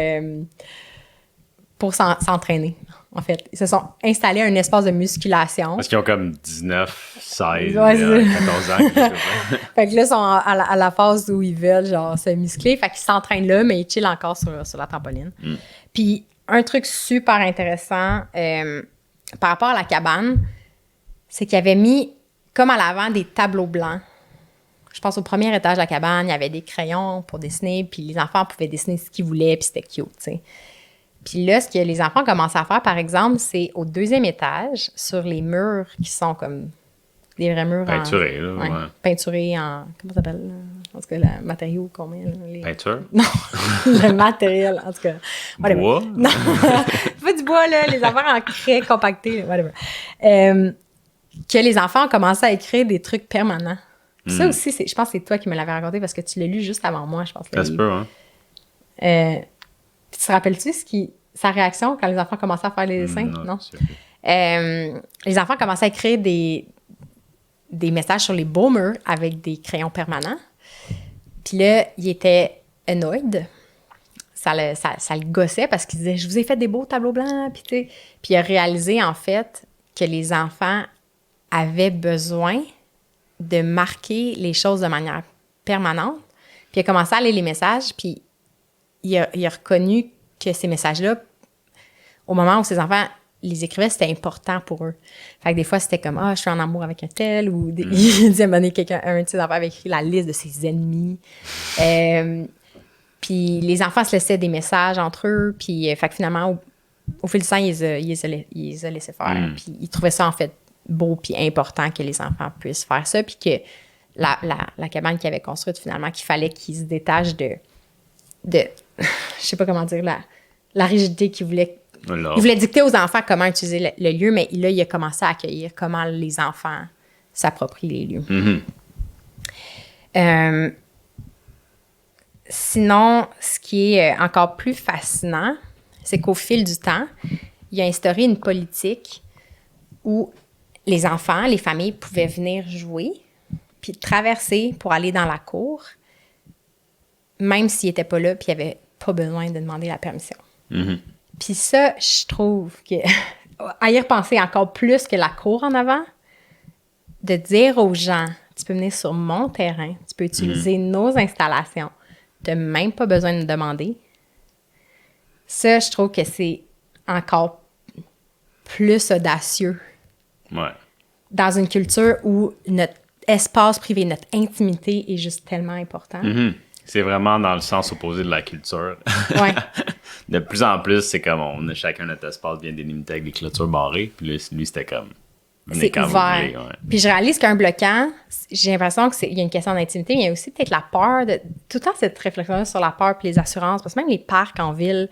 s'entraîner, en fait. Ils se sont installés un espace de musculation. Parce qu'ils ont comme 19, 16, 14 ans. Fait que là, ils sont à la phase où ils veulent, genre, se muscler. Fait qu'ils s'entraînent là, mais ils chillent encore sur la trampoline. Puis, un truc super intéressant par rapport à la cabane, c'est qu'ils avaient mis, comme à l'avant, des tableaux blancs. Je pense au premier étage de la cabane, il y avait des crayons pour dessiner, puis les enfants pouvaient dessiner ce qu'ils voulaient, puis c'était cute, tu sais. Puis là, ce que les enfants commencent à faire, par exemple, c'est au 2e étage, sur les murs qui sont comme des vrais murs peinturés, là. Ouais. Peinturés en... Comment ça s'appelle? En tout cas, le matériau, combien? Peinture? Non, le matériel, en tout cas. Whatever. Bois? Non, pas du bois, là, les affaires en craie compactées, whatever. Que les enfants ont commencé à écrire des trucs permanents. Ça aussi, je pense que c'est toi qui me l'avais raconté parce que tu l'as lu juste avant moi, je pense. Ça se peut, hein? Tu te rappelles-tu sa réaction quand les enfants commençaient à faire les dessins? Non? Les enfants commençaient à écrire des messages sur les beaux murs avec des crayons permanents. Puis là, il était annoyed. Ça le gossait parce qu'il disait « Je vous ai fait des beaux tableaux blancs. » Puis il a réalisé, en fait, que les enfants avaient besoin de marquer les choses de manière permanente. Puis il a commencé à lire les messages, puis il a reconnu que ces messages-là, au moment où ses enfants les écrivaient, c'était important pour eux. Fait que des fois, c'était comme « Ah, je suis en amour avec un tel » ou il disait à un moment donné, un de ses enfants avait écrit la liste de ses ennemis. Puis les enfants se laissaient des messages entre eux, puis fait que finalement, au fil du temps, ils les a laissés faire. Puis ils trouvaient ça, en fait, beau puis important que les enfants puissent faire ça, puis que la cabane qu'ils avaient construite, finalement, qu'il fallait qu'ils se détachent de je sais pas comment dire, la rigidité qu'il voulait. Là. Il voulait dicter aux enfants comment utiliser le lieu, mais là, il a commencé à accueillir comment les enfants s'approprient les lieux. Sinon, ce qui est encore plus fascinant, c'est qu'au fil du temps, il a instauré une politique où les enfants, les familles pouvaient venir jouer, puis traverser pour aller dans la cour, même s'ils n'étaient pas là, puis il n'y avait pas besoin de demander la permission. Puis ça, je trouve que, à y repenser encore plus que la cour en avant, de dire aux gens, tu peux venir sur mon terrain, tu peux utiliser nos installations, tu n'as même pas besoin de me demander. Ça, je trouve que c'est encore plus audacieux. Ouais. Dans une culture où notre espace privé, notre intimité est juste tellement important. C'est vraiment dans le sens opposé de la culture. Ouais. De plus en plus, c'est comme on a chacun notre espace bien délimité avec des clôtures barrées. Puis lui, c'était comme. C'est quand ouvert. vous voulez, ouais. Puis je réalise qu'un bloquant, j'ai l'impression qu'il y a une question d'intimité, mais il y a aussi peut-être la peur de. Tout le temps, cette réflexion sur la peur puis les assurances. Parce que même les parcs en ville,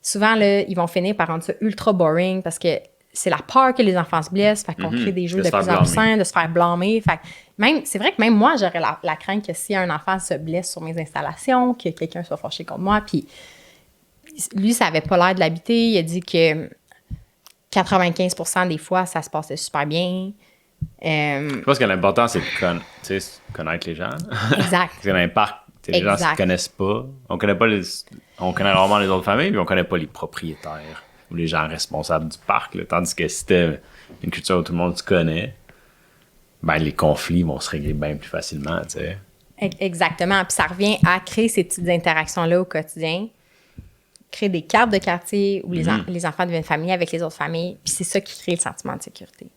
souvent, là, ils vont finir par rendre ça ultra boring parce que c'est la peur que les enfants se blessent. Fait qu'on crée des jeux de plus en plus sains, de se faire blâmer. Fait que c'est vrai que même moi, j'aurais la crainte que si un enfant se blesse sur mes installations, que quelqu'un soit fâché contre moi. Puis lui, ça avait pas l'air de l'habiter. Il a dit que 95% des fois, ça se passait super bien. Je pense que l'important, c'est de connaître les gens. Exact. Parce que dans les parcs, les gens ne se connaissent pas. On connaît rarement les autres familles, mais on connaît pas les propriétaires ou les gens responsables du parc. Là. Tandis que si c'était une culture où tout le monde se connaît, ben les conflits vont se régler bien plus facilement, tu sais. Exactement. Puis ça revient à créer ces petites interactions-là au quotidien. Créer des cartes de quartier où les enfants deviennent familiers avec les autres familles. Puis c'est ça qui crée le sentiment de sécurité.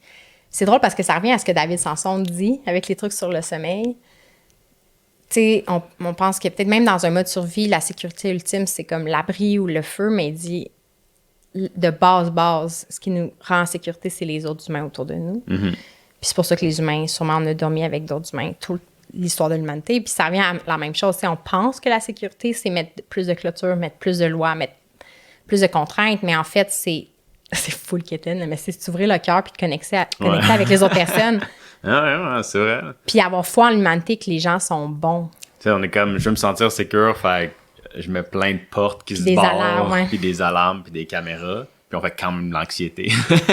C'est drôle parce que ça revient à ce que David Sanson dit avec les trucs sur le sommeil. Tu sais, on pense que peut-être même dans un mode survie, la sécurité ultime, c'est comme l'abri ou le feu, mais il dit de base, ce qui nous rend en sécurité, c'est les autres humains autour de nous. Puis c'est pour ça que les humains, sûrement, on a dormi avec d'autres humains toute l'histoire de l'humanité. Puis ça revient à la même chose. On pense que la sécurité, c'est mettre plus de clôtures, mettre plus de lois, mettre plus de contraintes, mais en fait, c'est full kitten, mais c'est s'ouvrir le cœur puis de connecter avec les autres personnes. Ouais, c'est vrai. Puis avoir foi en l'humanité que les gens sont bons. Tu sais, on est comme, je veux me sentir sécure, fait que je mets plein de portes qui se Des barrent, alarmes, puis des alarmes, puis des caméras, puis on fait quand même de l'anxiété.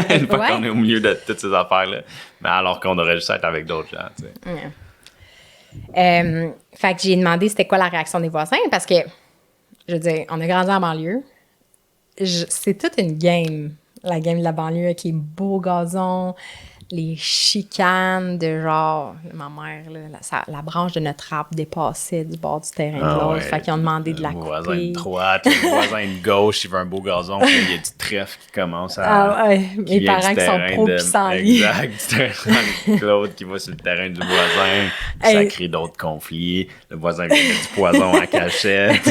Une fois qu'on est au milieu de toutes ces affaires-là. Mais alors qu'on devrait juste être avec d'autres gens, tu sais. Fait que j'ai demandé c'était quoi la réaction des voisins, parce que, je veux dire, on a grandi en banlieue. C'est toute une game, la game de la banlieue, avec les beaux gazons, les chicanes de genre, ma mère, là, la branche de notre arbre dépassait du bord du terrain de l'autre. Fait qu'ils ont demandé de la couper. Le voisin de droite, le voisin de gauche, il veut un beau gazon, puis là, il y a du trèfle qui commence à... Ah ouais, mes parents qui sont pro-pissenlits. Exact, du terrain de l'autre qui va sur le terrain du voisin, ça crée d'autres conflits. Le voisin vient mettre du poison à cachette.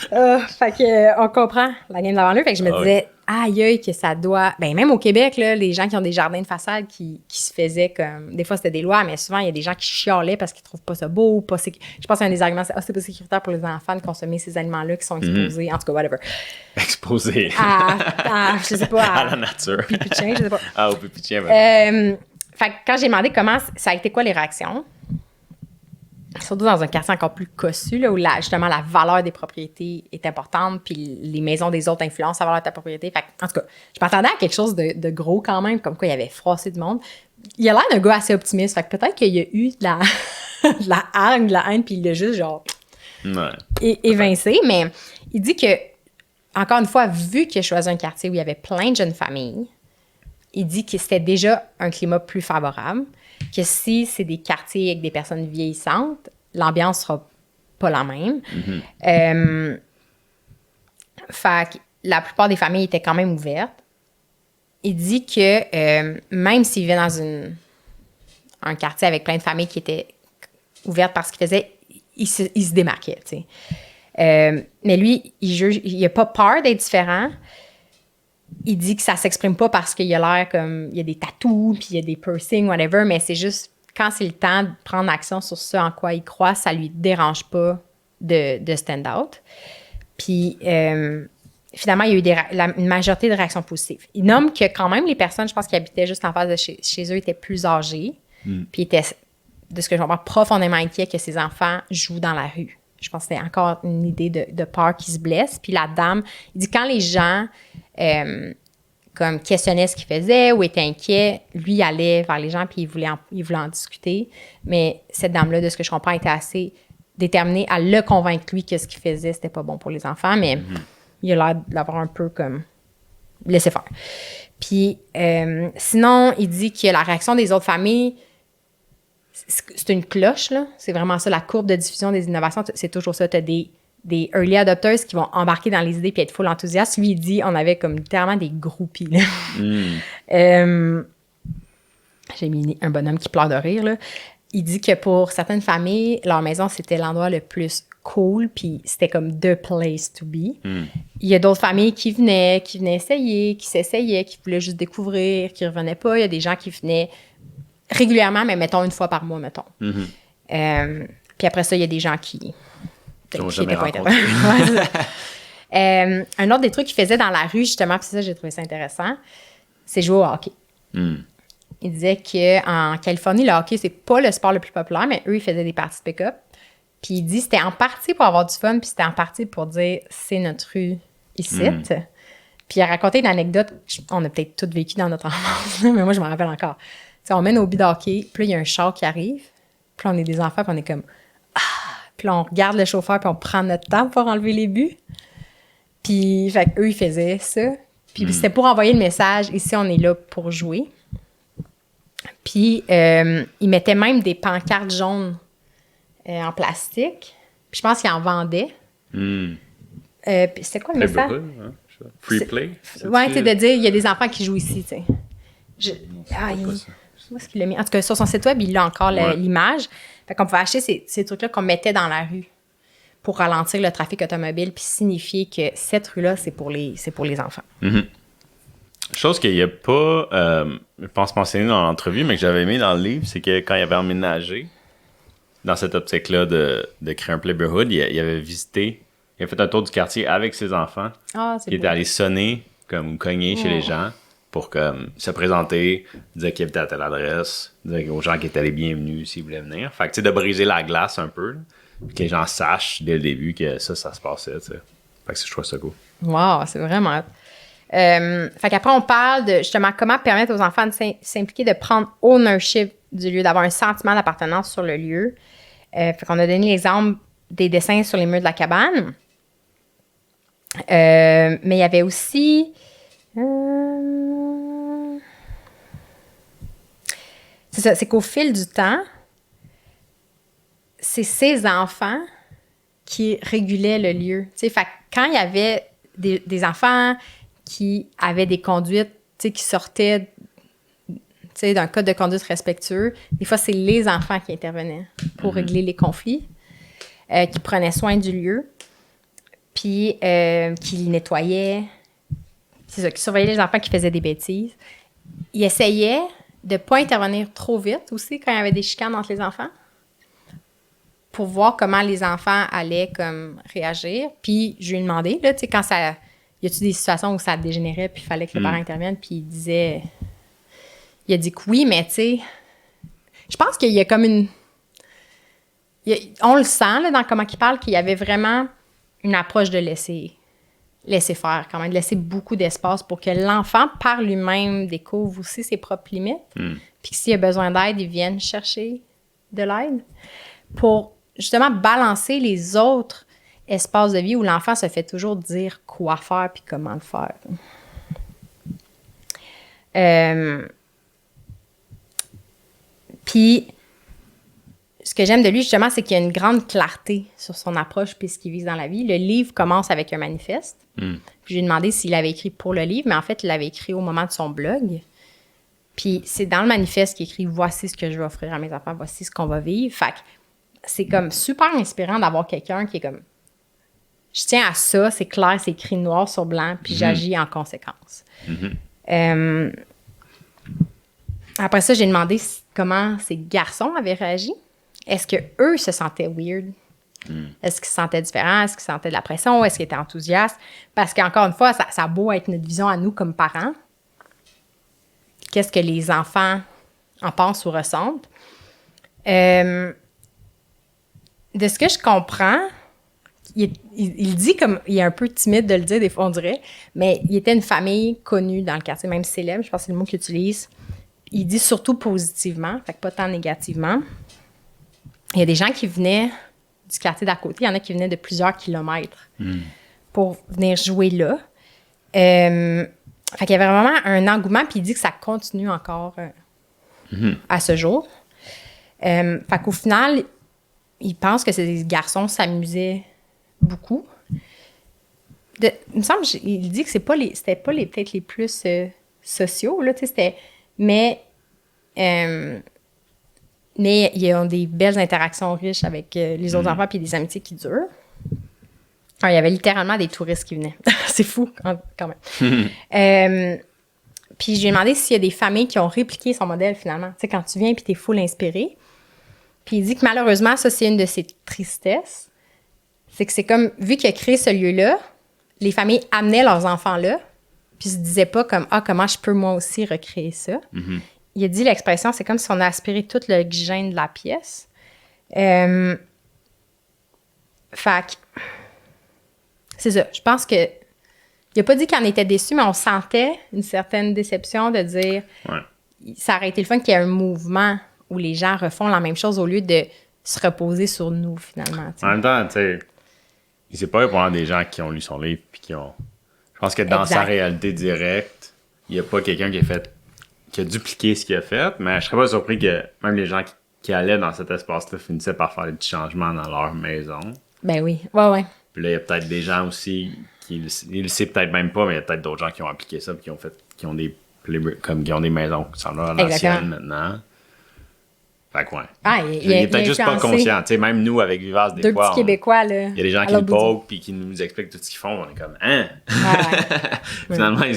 Fait que, on comprend la game de la banlieue. Fait que je me disais, aïe, que ça doit... Ben, même au Québec, là, les gens qui ont des jardins de façade qui se faisaient comme... Des fois, c'était des lois, mais souvent, il y a des gens qui chialaient parce qu'ils trouvent pas ça beau. Je pense qu'un des arguments, c'est pas sécuritaire pour les enfants de consommer ces aliments-là qui sont exposés. En tout cas, whatever. Exposés. Je sais pas. À la nature. Pipi de chien, je sais pas. Au pipi de chien, ben. Fait que quand j'ai demandé comment ça a été quoi les réactions, surtout dans un quartier encore plus cossu, là, où justement la valeur des propriétés est importante, puis les maisons des autres influencent la valeur de ta propriété. Fait que, en tout cas, je m'attendais à quelque chose de gros quand même, comme quoi il y avait froissé du monde. Il a l'air d'un gars assez optimiste, fait que peut-être qu'il y a eu de la hargne, de la haine, puis il l'a juste genre évincé. Mais il dit que, encore une fois, vu qu'il a choisi un quartier où il y avait plein de jeunes familles, il dit que c'était déjà un climat plus favorable, que si c'est des quartiers avec des personnes vieillissantes, l'ambiance sera pas la même. Fait que la plupart des familles étaient quand même ouvertes. Il dit que même s'il vivait dans un quartier avec plein de familles qui étaient ouvertes parce qu'il faisait, il se démarquait, tu sais. Mais lui, il n'a pas peur d'être différent. Il dit que ça s'exprime pas parce qu'il a l'air comme... Il y a des tatous, puis il y a des piercings, whatever, mais c'est juste quand c'est le temps de prendre action sur ce en quoi il croit, ça lui dérange pas de stand out. Puis finalement, il y a eu une majorité de réactions positives. Il nomme que quand même, les personnes, je pense, qui habitaient juste en face de chez eux étaient plus âgées, puis étaient, de ce que je comprends, profondément inquiets que ces enfants jouent dans la rue. Je pense que c'était encore une idée de peur qu'ils se blessent. Puis la dame, il dit quand les gens comme questionnaient ce qu'ils faisaient ou étaient inquiets, lui, il allait vers les gens puis il voulait en discuter. Mais cette dame-là, de ce que je comprends, était assez déterminée à le convaincre, lui, que ce qu'il faisait, c'était pas bon pour les enfants. Mais il a l'air d'avoir un peu comme laissé faire. Puis sinon, il dit que la réaction des autres familles, c'est une cloche, là. C'est vraiment ça, la courbe de diffusion des innovations. C'est toujours ça. Tu as des early adopters qui vont embarquer dans les idées puis être full enthousiastes. Lui, il dit on avait comme littéralement des groupies. Là. J'ai mis un bonhomme qui pleure de rire. Là. Il dit que pour certaines familles, leur maison, c'était l'endroit le plus cool, puis c'était comme the place to be. Il y a d'autres familles qui venaient essayer, qui s'essayaient, qui voulaient juste découvrir, qui revenaient pas. Il y a des gens qui venaient régulièrement, mais mettons une fois par mois, mettons. Puis après ça, il y a des gens qui n'ont jamais rencontré. Un autre des trucs qu'ils faisaient dans la rue, justement, puis ça, j'ai trouvé ça intéressant, c'est jouer au hockey. Il disait qu'en Californie, le hockey, c'est pas le sport le plus populaire, mais eux, ils faisaient des parties de pick-up. Puis il dit que c'était en partie pour avoir du fun, puis c'était en partie pour dire c'est notre rue ici. Puis il a raconté une anecdote, on a peut-être toutes vécu dans notre enfance, mais moi, je m'en rappelle encore. T'sais, on mène au but de hockey, puis là, il y a un char qui arrive, puis là, on est des enfants, puis on est comme puis là, on regarde le chauffeur, puis on prend notre temps pour enlever les buts. Puis, fait eux, ils faisaient ça. Puis c'était pour envoyer le message, ici, on est là pour jouer. Puis, ils mettaient même des pancartes jaunes en plastique. Puis je pense qu'ils en vendaient. Puis c'était quoi le message? Free play? Oui, c'est de dire, il y a des enfants qui jouent ici, tu sais. Où est-ce qu'il l'a mis? En tout cas, sur son site web, il a encore l'image. Fait qu'on pouvait acheter ces trucs-là qu'on mettait dans la rue pour ralentir le trafic automobile puis signifier que cette rue-là, c'est pour les enfants. Chose qu'il n'y a pas, je pense, mentionné dans l'entrevue, mais que j'avais aimé dans le livre, c'est que quand il avait emménagé, dans cette optique-là de créer un Playboyhood, il avait visité, il a fait un tour du quartier avec ses enfants. Il était allé sonner, comme cogner chez les gens pour se présenter, dire qu'il habitait à telle adresse, dire aux gens qu'ils étaient les bienvenus s'ils voulaient venir. Fait que, tu sais, de briser la glace un peu, puis que les gens sachent dès le début que ça se passait, tu sais. Fait que je trouve ça cool. Wow, c'est vraiment... fait qu'après, on parle de, justement, comment permettre aux enfants de s'impliquer, de prendre ownership du lieu, d'avoir un sentiment d'appartenance sur le lieu. Fait qu'on a donné l'exemple des dessins sur les murs de la cabane. Mais il y avait aussi... c'est ça, c'est qu'au fil du temps, c'est ces enfants qui régulaient le lieu. Tu sais, fait que quand il y avait des enfants qui avaient des conduites, tu sais, qui sortaient, tu sais, d'un code de conduite respectueux, des fois, c'est les enfants qui intervenaient pour régler les conflits, qui prenaient soin du lieu, puis qui nettoyaient, c'est ça, qui surveillaient les enfants qui faisaient des bêtises. Ils essayaient de ne pas intervenir trop vite aussi quand il y avait des chicanes entre les enfants pour voir comment les enfants allaient comme réagir. Puis je lui ai demandé, là, tu sais, quand ça... Y a-tu des situations où ça dégénérait puis il fallait que le parent intervienne? Puis il disait... Il a dit que oui, mais tu sais... Je pense qu'il y a comme une... on le sent, là, dans comment il parle, qu'il y avait vraiment une approche de laisser faire, quand même, de laisser beaucoup d'espace pour que l'enfant, par lui-même, découvre aussi ses propres limites. Puis que s'il a besoin d'aide, il vienne chercher de l'aide. Pour, justement, balancer les autres espaces de vie où l'enfant se fait toujours dire quoi faire puis comment le faire. Puis, ce que j'aime de lui, justement, c'est qu'il y a une grande clarté sur son approche puis ce qu'il vise dans la vie. Le livre commence avec un manifeste. Puis j'ai demandé s'il l'avait écrit pour le livre, mais en fait, il l'avait écrit au moment de son blog. Puis c'est dans le manifeste qu'il écrit « Voici ce que je vais offrir à mes enfants, voici ce qu'on va vivre ». Fait que c'est comme super inspirant d'avoir quelqu'un qui est comme « Je tiens à ça, c'est clair, c'est écrit noir sur blanc, puis j'agis en conséquence ». Après ça, j'ai demandé comment ces garçons avaient réagi. Est-ce qu'eux se sentaient weird Est-ce qu'il se sentait différent? Est-ce qu'il sentait de la pression? Est-ce qu'il était enthousiaste? Parce qu'encore une fois, ça a beau être notre vision à nous comme parents. Qu'est-ce que les enfants en pensent ou ressentent? De ce que je comprends, il dit comme... Il est un peu timide de le dire, des fois, on dirait, mais il était une famille connue dans le quartier, même célèbre, je pense que c'est le mot qu'il utilise. Il dit surtout positivement, fait que pas tant négativement. Il y a des gens qui venaient du quartier d'à côté, il y en a qui venaient de plusieurs kilomètres pour venir jouer là. Fait qu'il y avait vraiment un engouement, puis il dit que ça continue encore à ce jour. Fait qu'au final, il pense que ces garçons s'amusaient beaucoup. Il me semble qu'il dit que c'était pas peut-être les plus sociaux, là, tu sais, c'était... Mais ils ont des belles interactions riches avec les autres enfants, puis des amitiés qui durent. Enfin, il y avait littéralement des touristes qui venaient. C'est fou, quand même. Puis je lui ai demandé s'il y a des familles qui ont répliqué son modèle, finalement. Tu sais, quand tu viens, puis t'es full inspiré. Puis il dit que malheureusement, ça, c'est une de ses tristesses. C'est que c'est comme, vu qu'il a créé ce lieu-là, les familles amenaient leurs enfants là, puis se disaient pas comme, comment je peux moi aussi recréer ça. Il a dit l'expression, c'est comme si on a aspiré tout l'oxygène de la pièce. Fait que, c'est ça. Je pense que, il a pas dit qu'on était déçu, mais on sentait une certaine déception de dire, ça aurait été le fun qu'il y ait un mouvement où les gens refont la même chose au lieu de se reposer sur nous, finalement. T'sais. En même temps, tu sais, il s'est pas répondre à des gens qui ont lu son livre puis qui ont... Je pense que dans sa réalité directe, il n'y a pas quelqu'un qui a dupliqué ce qu'il a fait, mais je serais pas surpris que même les gens qui allaient dans cet espace-là finissaient par faire des petits changements dans leur maison. Ben oui, ouais. Puis là, il y a peut-être des gens aussi qui le savent peut-être même pas, mais il y a peut-être d'autres gens qui ont appliqué ça et qui ont des maisons qui sont là à l'ancienne maintenant. Fait que ouais. Il est peut-être juste pas conscient. Tu sais, même nous, avec Vivace, des fois, petits Québécois, là. Il y a des gens qui nous poquent puis qui nous expliquent tout ce qu'ils font. On est comme, hein? Finalement, ils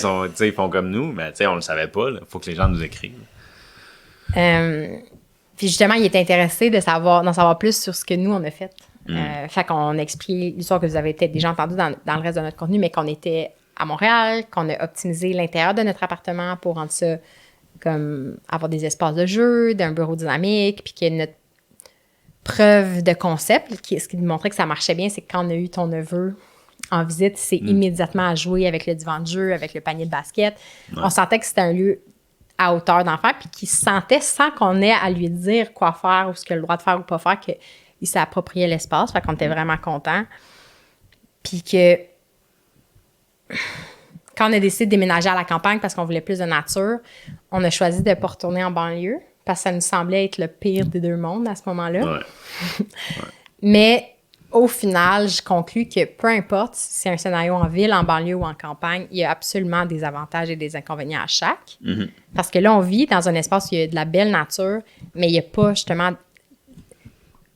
font comme nous, mais tu sais, on le savait pas. Il faut que les gens nous écrivent. Puis justement, il est intéressé d'en savoir plus sur ce que nous, on a fait. Fait qu'on explique l'histoire que vous avez peut-être déjà entendue dans le reste de notre contenu, mais qu'on était à Montréal, qu'on a optimisé l'intérieur de notre appartement pour rendre ça comme avoir des espaces de jeu, d'un bureau dynamique, puis qu'il y ait notre preuve de concept, ce qui nous montrait que ça marchait bien, c'est que quand on a eu ton neveu en visite, c'est immédiatement à jouer avec le divan de jeu, avec le panier de basket. On sentait que c'était un lieu à hauteur d'enfant, puis qu'il se sentait, sans qu'on ait à lui dire quoi faire ou ce qu'il a le droit de faire ou pas faire, qu'il s'appropriait l'espace. Fait qu'on était vraiment contents. Puis que... Quand on a décidé de déménager à la campagne parce qu'on voulait plus de nature, on a choisi de ne pas retourner en banlieue parce que ça nous semblait être le pire des deux mondes à ce moment-là. Mais au final, je conclus que peu importe si c'est un scénario en ville, en banlieue ou en campagne, il y a absolument des avantages et des inconvénients à chaque. Parce que là, on vit dans un espace où il y a de la belle nature, mais il n'y a pas justement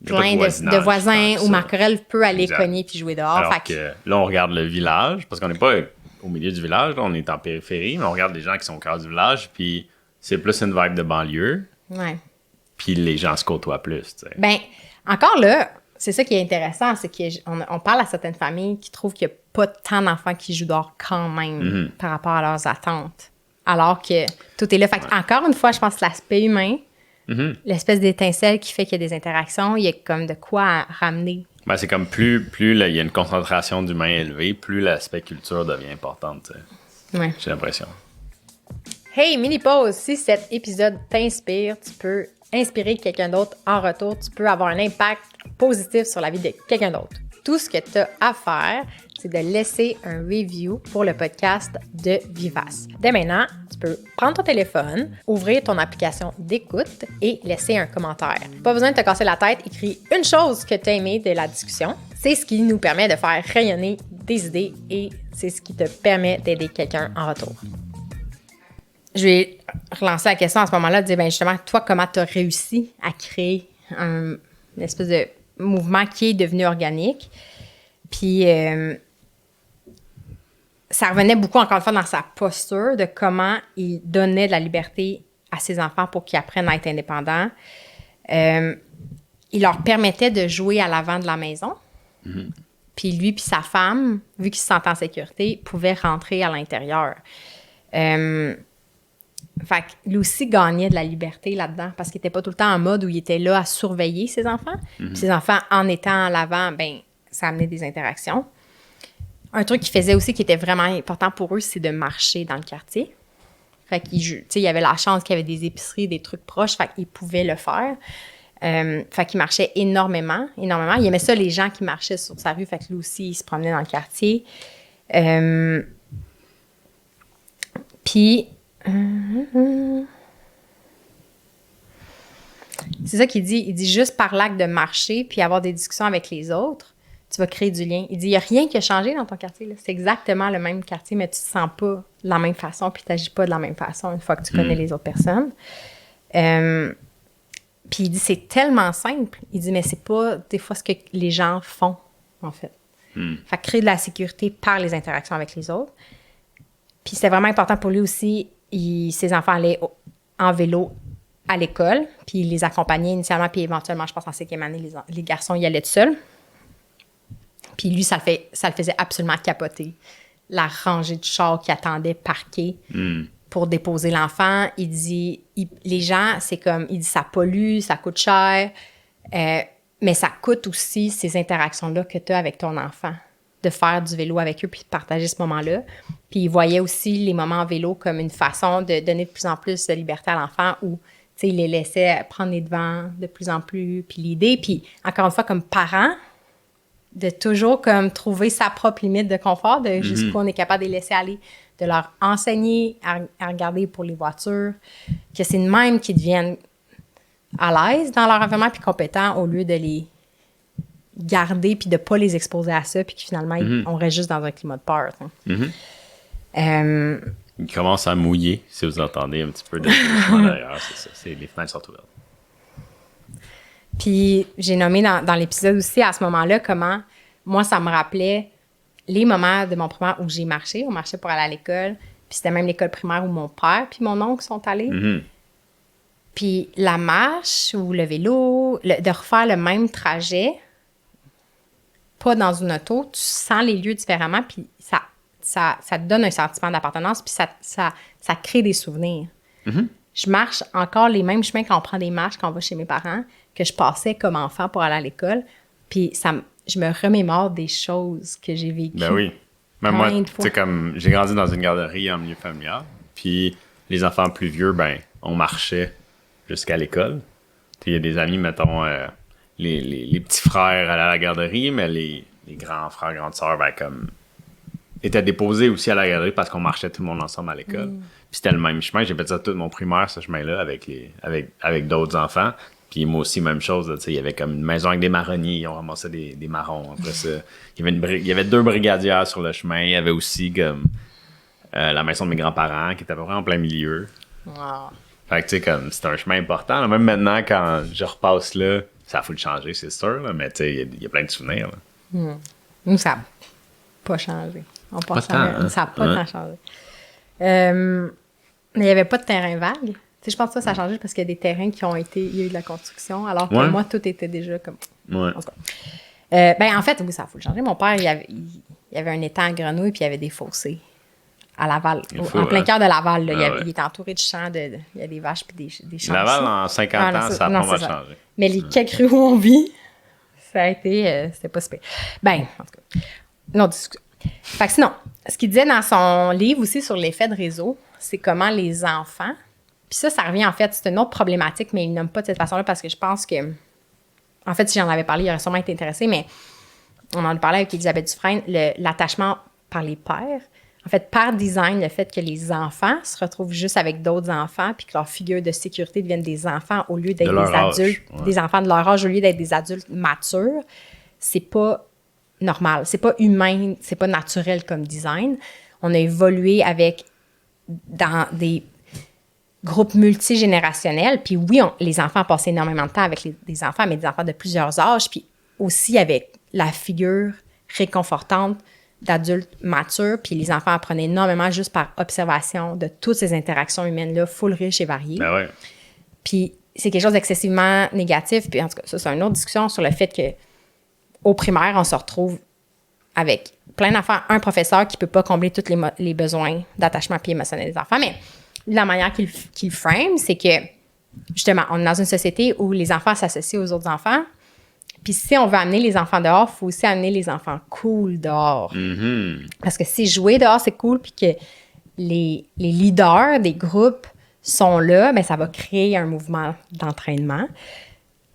plein de voisins où Marc-Aurèle peut aller cogner puis jouer dehors. Alors que là, on regarde le village, parce qu'on n'est pas au milieu du village, là, on est en périphérie, mais on regarde les gens qui sont au cœur du village, puis c'est plus une vibe de banlieue. Puis les gens se côtoient plus, tu sais. Ben, encore là, c'est ça qui est intéressant, c'est qu'on parle à certaines familles qui trouvent qu'il n'y a pas tant d'enfants qui jouent dehors quand même par rapport à leurs attentes. Alors que tout est là. Fait encore une fois, je pense que l'aspect humain, l'espèce d'étincelle qui fait qu'il y a des interactions, il y a comme de quoi à ramener. Ben, c'est comme plus il y a une concentration d'humains élevée, plus l'aspect culture devient importante. J'ai l'impression. Hey, mini-pause! Si cet épisode t'inspire, tu peux inspirer quelqu'un d'autre en retour. Tu peux avoir un impact positif sur la vie de quelqu'un d'autre. Tout ce que tu as à faire, c'est de laisser un review pour le podcast de Vivace. Dès maintenant, tu peux prendre ton téléphone, ouvrir ton application d'écoute et laisser un commentaire. Pas besoin de te casser la tête, écris une chose que tu as aimé de la discussion. C'est ce qui nous permet de faire rayonner des idées et c'est ce qui te permet d'aider quelqu'un en retour. Je vais relancer la question à ce moment-là, de dire, ben justement, toi, comment tu as réussi à créer une espèce de mouvement qui est devenu organique? Puis, ça revenait beaucoup, encore une fois, dans sa posture de comment il donnait de la liberté à ses enfants pour qu'ils apprennent à être indépendants. il leur permettait de jouer à l'avant de la maison. Puis lui puis sa femme, vu qu'ils se sentaient en sécurité, pouvaient rentrer à l'intérieur. Fait que lui aussi gagnait de la liberté là-dedans parce qu'il n'était pas tout le temps en mode où il était là à surveiller ses enfants. Puis ses enfants, en étant à l'avant, ben ça amenait des interactions. Un truc qu'il faisait aussi qui était vraiment important pour eux, c'est de marcher dans le quartier. Fait qu'il y avait la chance qu'il y avait des épiceries, des trucs proches, fait qu'ils pouvaient le faire. Fait qu'il marchait énormément. Il aimait ça, les gens qui marchaient sur sa rue. Fait que lui aussi, il se promenait dans le quartier. Puis, c'est ça qu'il dit. Il dit juste par l'acte de marcher puis avoir des discussions avec les autres, tu vas créer du lien. Il dit, il n'y a rien qui a changé dans ton quartier. Là. C'est exactement le même quartier, mais tu ne te sens pas de la même façon puis tu n'agis pas de la même façon une fois que tu connais les autres personnes. Puis il dit, c'est tellement simple. Il dit, mais c'est pas des fois ce que les gens font, en fait. Fait que créer de la sécurité par les interactions avec les autres. Puis c'était vraiment important pour lui aussi. Ses enfants allaient en vélo à l'école, puis il les accompagnait initialement, puis éventuellement, je pense en 5e année, les garçons y allaient tout seuls. Puis lui, ça le faisait absolument capoter. La rangée de chars qui attendait parqués pour déposer l'enfant. Il dit, les gens, c'est comme, il dit, ça pollue, ça coûte cher, mais ça coûte aussi ces interactions-là que tu as avec ton enfant, de faire du vélo avec eux puis de partager ce moment-là. Puis il voyait aussi les moments en vélo comme une façon de donner de plus en plus de liberté à l'enfant où, tu sais, il les laissait prendre les devants de plus en plus. Puis l'idée, puis encore une fois, comme parent, de toujours comme trouver sa propre limite de confort, de jusqu'où on est capable de les laisser aller, de leur enseigner à regarder pour les voitures, que c'est de même qu'ils deviennent à l'aise dans leur environnement puis compétents au lieu de les garder puis de ne pas les exposer à ça puis que finalement, on reste juste dans un climat de peur. Il commence à mouiller, si vous entendez un petit peu de derrière, c'est ça. Les fenêtres sont ouvertes. Puis j'ai nommé dans l'épisode aussi, à ce moment-là, comment moi, ça me rappelait les moments de mon primaire où j'ai marché. On marchait pour aller à l'école. Puis c'était même l'école primaire où mon père puis mon oncle sont allés. Puis la marche ou le vélo, de refaire le même trajet, pas dans une auto, tu sens les lieux différemment, puis ça te donne un sentiment d'appartenance, puis ça crée des souvenirs. Je marche encore les mêmes chemins quand on prend des marches, quand on va chez mes parents, que je passais comme enfant pour aller à l'école. Puis je me remémore des choses que j'ai vécues. Ben oui. Même moi, tu sais, comme j'ai grandi dans une garderie en milieu familial, puis les enfants plus vieux, ben, on marchait jusqu'à l'école. Il y a des amis, mettons, les petits frères allaient à la garderie, mais les grands frères, grandes sœurs, ben, comme, étaient déposés aussi à la garderie parce qu'on marchait tout le monde ensemble à l'école. Puis c'était le même chemin. J'ai fait ça tout mon primaire, ce chemin-là, avec d'autres enfants. Puis moi aussi, même chose. Il y avait comme une maison avec des marronniers. Ils ont ramassé des marrons. Après ça, il y avait 2 brigadières sur le chemin. Il y avait aussi comme la maison de mes grands-parents qui était à peu près en plein milieu. Wow. Fait que tu sais, comme c'est un chemin important. Là. Même maintenant, quand je repasse là, ça a faut le changer, c'est sûr. Là, mais tu sais, il y a plein de souvenirs. Nous, ça n'a pas changé. Ça n'a pas tant changé. Mais il n'y avait pas de terrain vague. Je pense que ça a changé parce qu'il y a des terrains qui ont été... Il y a eu de la construction, alors que moi, tout était déjà comme... En tout cas. En fait, oui, ça a faut le changer. Mon père, il y avait un étang à Grenouille puis il y avait des fossés à Laval. En plein cœur de Laval. Là, il était entouré de champs. Il y a des vaches puis des champs. Laval, en 50 ans, ça n'a pas mal changé. Mais les quelques rues où on vit, ça a été... c'était pas super. En tout cas. Non, discussion. Fait que sinon, ce qu'il disait dans son livre aussi sur l'effet de réseau, c'est comment les enfants... Puis ça revient, en fait, c'est une autre problématique, mais il ne nomme pas de cette façon-là parce que je pense que... En fait, si j'en avais parlé, il aurait sûrement été intéressé, mais on en a parlé avec Elisabeth Dufresne, l'attachement par les pères. En fait, par design, le fait que les enfants se retrouvent juste avec d'autres enfants puis que leur figure de sécurité devienne des enfants au lieu d'être des adultes, des enfants de leur âge au lieu d'être des adultes matures, c'est pas normal. C'est pas humain, c'est pas naturel comme design. On a évolué dans des groupes multigénérationnels. Puis oui, les enfants passaient énormément de temps avec des enfants, mais des enfants de plusieurs âges. Puis aussi avec la figure réconfortante d'adultes matures. Puis les enfants apprenaient énormément juste par observation de toutes ces interactions humaines-là, full riches et variées. Ben ouais. Puis c'est quelque chose d'excessivement négatif. Puis en tout cas, ça, c'est une autre discussion sur le fait que au primaire, on se retrouve avec plein d'enfants, un professeur qui ne peut pas combler tous les besoins d'attachement puis émotionnel des enfants. Mais la manière qu'il frame, c'est que, justement, on est dans une société où les enfants s'associent aux autres enfants. Puis si on veut amener les enfants dehors, il faut aussi amener les enfants cool dehors. Parce que si jouer dehors, c'est cool, puis que les leaders des groupes sont là, bien, ça va créer un mouvement d'entraînement.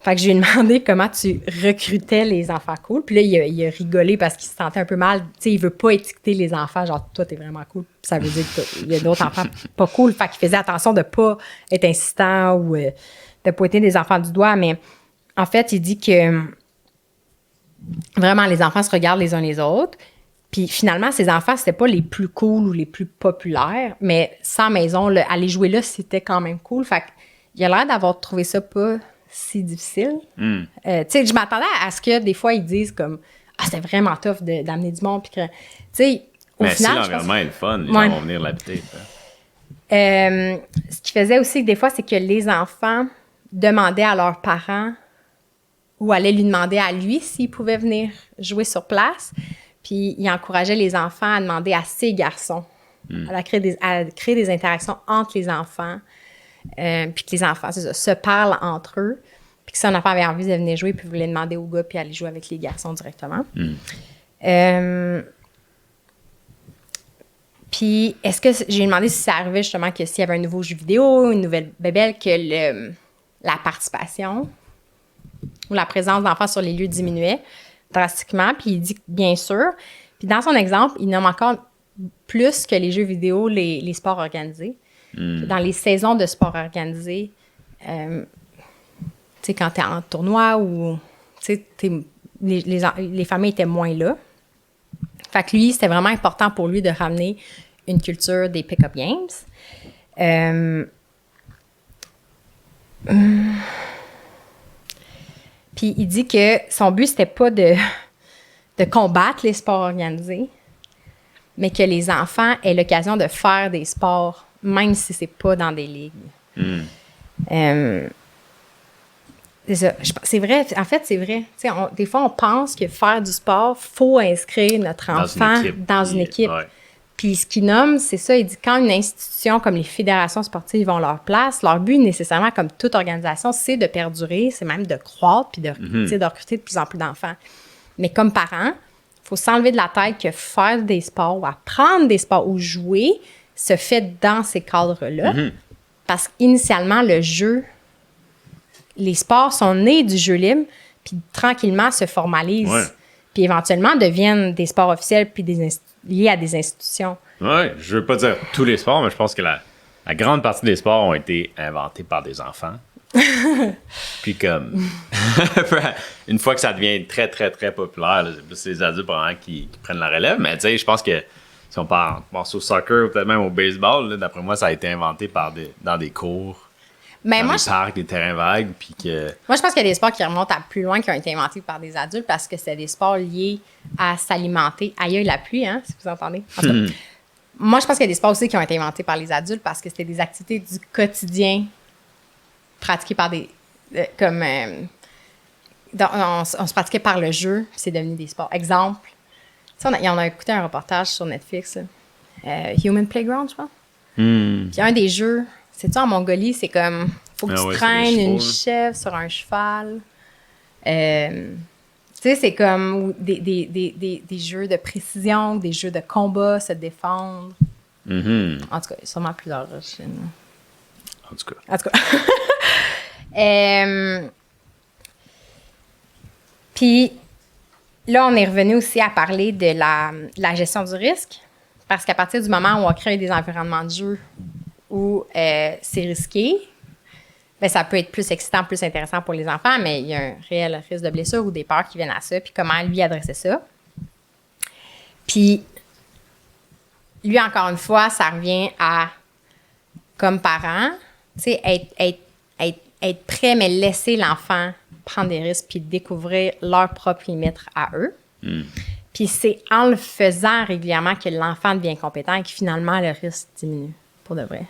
Fait que je lui ai demandé comment tu recrutais les enfants cool. Puis là, il a rigolé parce qu'il se sentait un peu mal. Tu sais, il veut pas étiqueter les enfants, genre, toi, t'es vraiment cool. Puis ça veut dire qu'il y a d'autres enfants pas cool. Fait qu'il faisait attention de pas être insistant ou de pointer des enfants du doigt. Mais en fait, il dit que vraiment, les enfants se regardent les uns les autres. Puis finalement, ces enfants, c'était pas les plus cool ou les plus populaires, mais sans maison, aller jouer là, c'était quand même cool. Fait qu'il a l'air d'avoir trouvé ça pas si difficile. Tu sais, je m'attendais à ce que des fois, ils disent comme « Ah, c'était vraiment tough d'amener du monde. » Puis que, tu sais, au final... Mais si l'environnement est le fun, les gens vont venir l'habiter. Ce qui faisait aussi que des fois, c'est que les enfants demandaient à leurs parents ou allaient lui demander à lui s'il pouvait venir jouer sur place. Puis il encourageait les enfants à demander à ses garçons, à créer des interactions entre les enfants, puis que les enfants se parlent entre eux. Puis que si un enfant avait envie de venir jouer, puis voulait demander au gars, puis aller jouer avec les garçons directement. Puis est-ce que j'ai demandé si ça arrivait justement que s'il y avait un nouveau jeu vidéo, une nouvelle bébelle, que la participation ou la présence d'enfants sur les lieux diminuait drastiquement, puis il dit que bien sûr. Puis dans son exemple, il nomme encore plus que les jeux vidéo, les sports organisés. Dans les saisons de sports organisés, tu sais, quand t'es en tournoi ou, tu sais, les familles étaient moins là. Fait que lui, c'était vraiment important pour lui de ramener une culture des pick-up games. Puis il dit que son but, c'était pas de combattre les sports organisés, mais que les enfants aient l'occasion de faire des sports, même si c'est pas dans des ligues. C'est ça. C'est vrai. En fait, c'est vrai. Des fois, on pense que faire du sport, il faut inscrire notre enfant dans une équipe. Ouais. Puis ce qu'il nomme, c'est ça, il dit quand une institution comme les fédérations sportives ont leur place, leur but nécessairement, comme toute organisation, c'est de perdurer, c'est même de croître puis de recruter de plus en plus d'enfants. Mais comme parents, il faut s'enlever de la tête que faire des sports ou apprendre des sports ou jouer se fait dans ces cadres-là. Parce qu'initialement, le jeu, les sports sont nés du jeu libre, puis tranquillement se formalisent, puis éventuellement deviennent des sports officiels puis liés à des institutions. Oui, je veux pas dire tous les sports, mais je pense que la grande partie des sports ont été inventés par des enfants. Puis comme, une fois que ça devient très, très, très populaire, là, c'est plus les adultes qui prennent la relève, mais tu sais, je pense que si on pense au soccer ou peut-être même au baseball, là, d'après moi, ça a été inventé dans des cours. Mais dans des parcs, des terrains vagues, puis que... Moi, je pense qu'il y a des sports qui remontent à plus loin, qui ont été inventés par des adultes parce que c'est des sports liés à s'alimenter. Aïe, la pluie, hein, si vous entendez. En tout cas, moi, je pense qu'il y a des sports aussi qui ont été inventés par les adultes parce que c'était des activités du quotidien pratiquées par des... on se pratiquait par le jeu, puis c'est devenu des sports. Exemple, on a écouté un reportage sur Netflix, Human Playground, je pense. Puis un des jeux... C'est-tu, en Mongolie, c'est comme... Faut que tu traînes une chèvre sur un cheval. Tu sais, c'est comme des jeux de précision, des jeux de combat, se défendre. En tout cas, il y a sûrement plusieurs origines. En tout cas. Puis là, on est revenu aussi à parler de la gestion du risque. Parce qu'à partir du moment où on crée des environnements de jeu où c'est risqué, bien, ça peut être plus excitant, plus intéressant pour les enfants, mais il y a un réel risque de blessure ou des peurs qui viennent à ça, puis comment lui adresser ça. Puis, lui, encore une fois, ça revient à, comme parent, tu sais, être prêt, mais laisser l'enfant prendre des risques puis découvrir leurs propres limites à eux. Puis c'est en le faisant régulièrement que l'enfant devient compétent et que finalement, le risque diminue. Pour de vrai.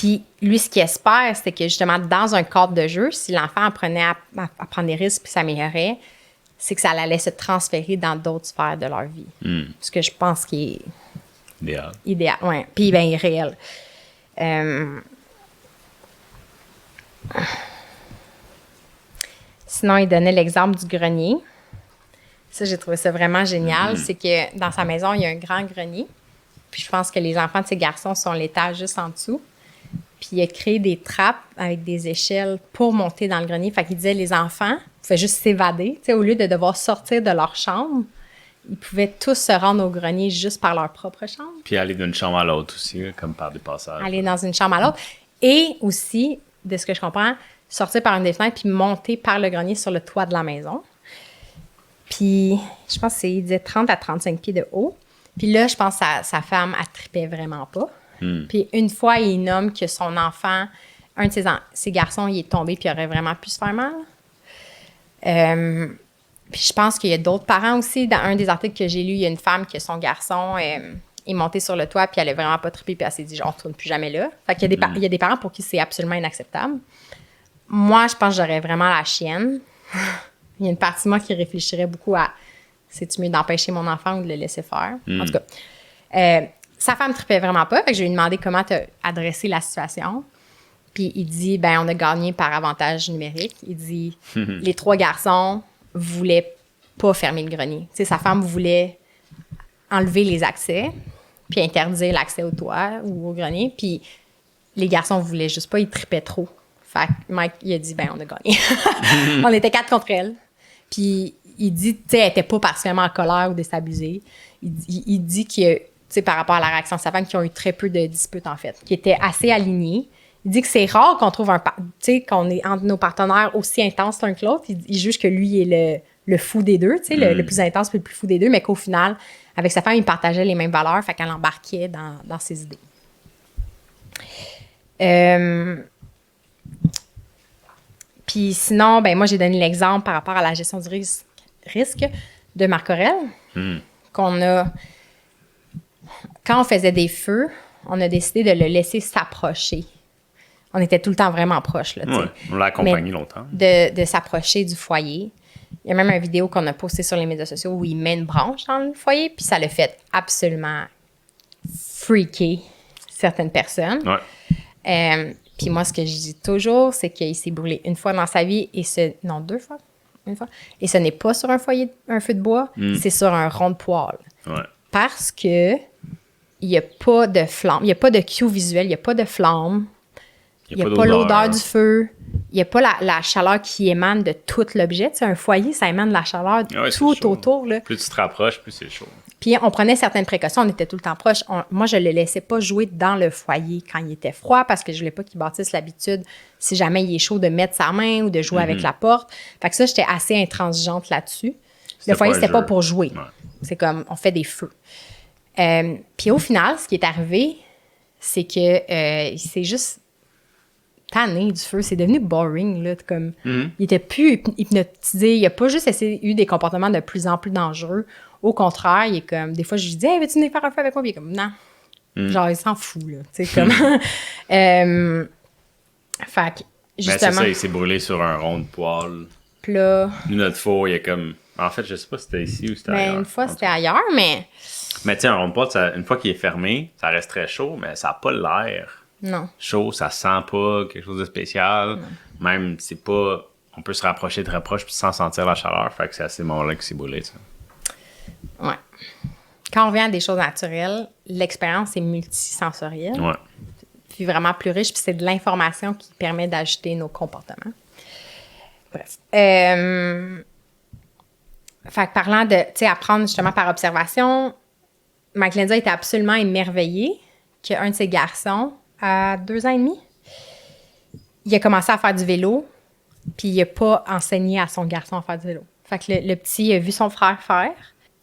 Puis lui, ce qu'il espère, c'est que justement, dans un cadre de jeu, si l'enfant apprenait à prendre des risques puis s'améliorait, c'est que ça allait se transférer dans d'autres sphères de leur vie. Ce que je pense qui est idéal. Ouais. Puis bien irréel. Sinon, il donnait l'exemple du grenier. Ça, j'ai trouvé ça vraiment génial. C'est que dans sa maison, il y a un grand grenier. Puis je pense que les enfants de ces garçons sont l'étage juste en dessous. Puis il a créé des trappes avec des échelles pour monter dans le grenier. Fait qu'il disait, les enfants pouvaient juste s'évader. Tu sais, au lieu de devoir sortir de leur chambre, ils pouvaient tous se rendre au grenier juste par leur propre chambre. Puis aller d'une chambre à l'autre aussi, comme par des passages. Aller dans une chambre à l'autre. Et aussi, de ce que je comprends, sortir par une des fenêtres puis monter par le grenier sur le toit de la maison. Puis, je pense qu'il disait 30 à 35 pieds de haut. Puis là, je pense que sa femme, elle tripait vraiment pas. Puis une fois, il nomme que son enfant, un de ses garçons, il est tombé puis il aurait vraiment pu se faire mal. Puis je pense qu'il y a d'autres parents aussi. Dans un des articles que j'ai lu, il y a une femme que son garçon est monté sur le toit puis elle a vraiment pas trippé puis elle s'est dit « on ne retourne plus jamais là ». Fait qu'il y a des parents pour qui c'est absolument inacceptable. Moi, je pense que j'aurais vraiment la chienne. Il y a une partie de moi qui réfléchirait beaucoup à « c'est-tu mieux d'empêcher mon enfant ou de le laisser faire? » En tout cas, sa femme ne trippait vraiment pas. Fait que je lui ai demandé comment tu as adressé la situation. Puis il dit, ben on a gagné par avantage numérique. Il dit, les 3 garçons voulaient pas fermer le grenier. Tu sais, sa femme voulait enlever les accès, puis interdire l'accès au toit ou au grenier. Puis les garçons voulaient juste pas, ils trippaient trop. Fait que Mike, il a dit, ben on a gagné. On était 4 contre elle. Puis il dit, tu sais, elle était pas particulièrement en colère ou déstabilisée. Il dit que par rapport à la réaction de sa femme, qui ont eu très peu de disputes, en fait, qui étaient assez alignés. Il dit que c'est rare qu'on trouve qu'on est entre nos partenaires aussi intenses l'un que l'autre. Il juge que lui est le fou des deux, le plus intense et le plus fou des deux, mais qu'au final, avec sa femme, il partageait les mêmes valeurs, fait qu'elle embarquait dans ses idées. Puis sinon, ben moi, j'ai donné l'exemple par rapport à la gestion du risque de Marc Aurèle, qu'on a... Quand on faisait des feux, on a décidé de le laisser s'approcher. On était tout le temps vraiment proches. Là, ouais, on l'a accompagné longtemps. De s'approcher du foyer. Il y a même une vidéo qu'on a postée sur les médias sociaux où il met une branche dans le foyer, puis ça l'a fait absolument freaker certaines personnes. Ouais. Puis moi, ce que je dis toujours, c'est qu'il s'est brûlé une fois dans sa vie, non, 2 fois. Une fois. Et ce n'est pas sur un feu de bois, c'est sur un rond de poêle. Ouais. Parce que il n'y a pas de flamme, il n'y a pas de cue visuel, il n'y a pas de flamme, il n'y a pas l'odeur du feu, il n'y a pas la chaleur qui émane de tout l'objet. Tu sais, un foyer, ça émane de la chaleur tout autour. Là. Plus tu te rapproches, plus c'est chaud. Puis on prenait certaines précautions, on était tout le temps proches. Moi, je ne le laissais pas jouer dans le foyer quand il était froid parce que je ne voulais pas qu'il bâtisse l'habitude, si jamais il est chaud, de mettre sa main ou de jouer avec la porte. Fait que ça, j'étais assez intransigeante là-dessus. Le foyer, c'était pas pour jouer. Ouais. C'est comme, on fait des feux. Puis au final, ce qui est arrivé, c'est que il s'est juste tanné du feu. C'est devenu boring. Là, comme, il était plus hypnotisé. Il a pas juste eu des comportements de plus en plus dangereux. Au contraire, il est comme... Des fois, je lui dis « Hey, veux-tu venir faire un feu avec moi? » Puis il est comme « Non. » Genre, il s'en fout, là. Tu sais, comme... fait que, justement... Ben, c'est ça, il s'est brûlé sur un rond de poêle. Plat. Nous, notre four, il est comme... En fait, je sais pas si c'était ici ou c'était ailleurs. Une fois, c'était ailleurs, mais... Mais tu sais, un rond de poêle, une fois qu'il est fermé, ça reste très chaud, mais ça n'a pas l'air chaud. Ça sent pas quelque chose de spécial. Non. Même, c'est pas... On peut se rapprocher très proche puis sans sentir la chaleur. Fait que c'est à ces moments-là qu'il s'est brûlé, ça. Ouais. Quand on revient à des choses naturelles, l'expérience est multisensorielle. Ouais. Puis vraiment plus riche, puis c'est de l'information qui permet d'ajuster nos comportements. Bref. Fait que parlant de, tu sais, apprendre justement par observation, Mike Lenza était absolument émerveillé qu'un de ses garçons, à 2 ans et demi, il a commencé à faire du vélo, puis il n'a pas enseigné à son garçon à faire du vélo. Fait que le petit a vu son frère faire.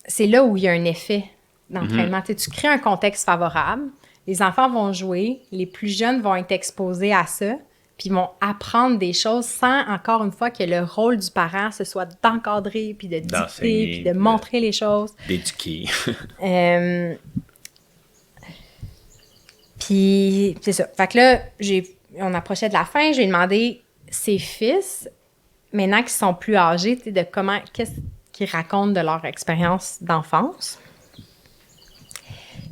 C'est là où il y a un effet d'entraînement. Tu crées un contexte favorable, les enfants vont jouer, les plus jeunes vont être exposés à ça, puis ils vont apprendre des choses sans, encore une fois, que le rôle du parent, ce soit d'encadrer, puis de dicter, puis de montrer les choses. D'éduquer. Puis, c'est ça. Fait que là, on approchait de la fin, j'ai demandé ses fils, maintenant qu'ils sont plus âgés, tu sais, qu'est-ce qu'ils racontent de leur expérience d'enfance.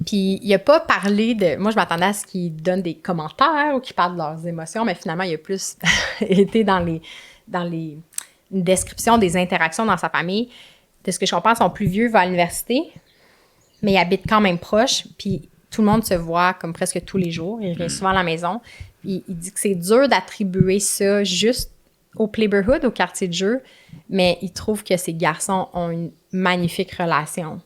Puis, il a pas parlé de... Moi, je m'attendais à ce qu'ils donnent des commentaires ou qu'ils parlent de leurs émotions, mais finalement, il a plus été dans une description des interactions dans sa famille. De ce que je comprends, son plus vieux va à l'université, mais il habite quand même proche, puis tout le monde se voit comme presque tous les jours. Il revient souvent à la maison. Il dit que c'est dur d'attribuer ça juste au Playborhood, au quartier de jeu, mais il trouve que ces garçons ont une magnifique relation.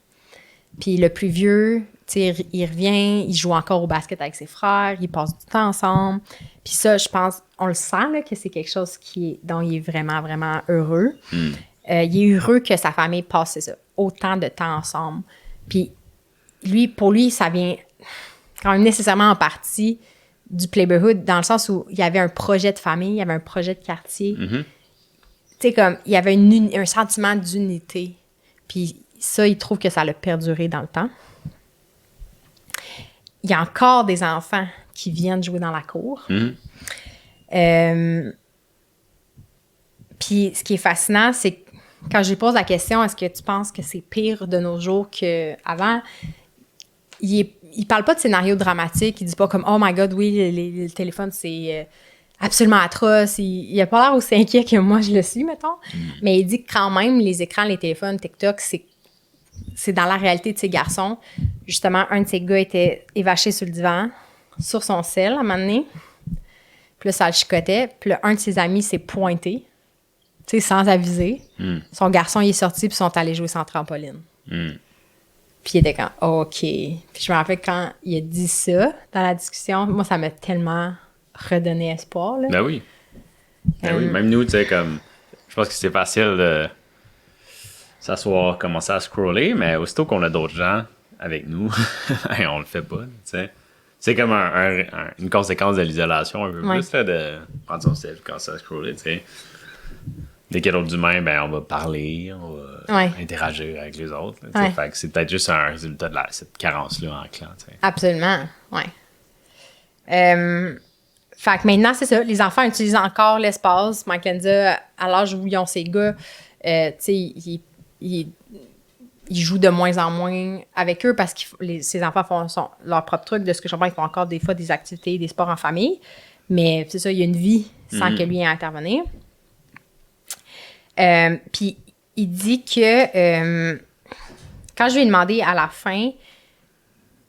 Puis le plus vieux, tu sais, il revient, il joue encore au basket avec ses frères, ils passent du temps ensemble. Puis ça, je pense, on le sent là, que c'est quelque chose dont il est vraiment, vraiment heureux. Il est heureux que sa famille passe ça, autant de temps ensemble. Puis pour lui, ça vient quand même nécessairement en partie du Playborhood, dans le sens où il y avait un projet de famille, il y avait un projet de quartier. Tu sais, comme, il y avait un sentiment d'unité. Puis ça, il trouve que ça l'a perduré dans le temps. Il y a encore des enfants qui viennent jouer dans la cour. Puis ce qui est fascinant, c'est que quand je lui pose la question, est-ce que tu penses que c'est pire de nos jours qu'avant? Il parle pas de scénario dramatique. Il dit pas comme « Oh my God, oui, le téléphone, c'est absolument atroce. » Il a pas l'air aussi inquiet que moi, je le suis, mettons. Mais il dit que quand même, les écrans, les téléphones, TikTok, c'est dans la réalité de ces garçons. Justement, un de ces gars était évaché sur le divan, sur son sel, à un moment donné. Puis là, ça le chicotait. Puis là, un de ses amis s'est pointé, tu sais, sans aviser. Son garçon, il est sorti, puis ils sont allés jouer sans trampoline. Puis il était quand OK. Puis je me rappelle quand il a dit ça dans la discussion, moi, ça m'a tellement redonné espoir. Là. Ben oui. Ben oui. Même nous, tu sais, comme. Je pense que c'est facile de s'asseoir, commencer à scroller, mais aussitôt qu'on a d'autres gens avec nous, on le fait pas, tu sais. C'est comme une conséquence de l'isolation un peu plus, là, de prendre son sel, commencer à scroller, tu sais. Dès qu'il y a d'autres humains, ben on va parler, on va interagir avec les autres. Là, fait que c'est peut-être juste un résultat de cette carence-là en clan. T'sais. Absolument, oui. Fait que maintenant, c'est ça. Les enfants utilisent encore l'espace. Mackenzie, à l'âge où ils ont ces gars, tu sais, ils jouent de moins en moins avec eux parce que ces enfants font leur propre truc. De ce que je comprends, ils font encore des fois des activités, des sports en famille. Mais c'est ça, il y a une vie sans que lui ait à intervenir. Puis il dit que quand je lui ai demandé à la fin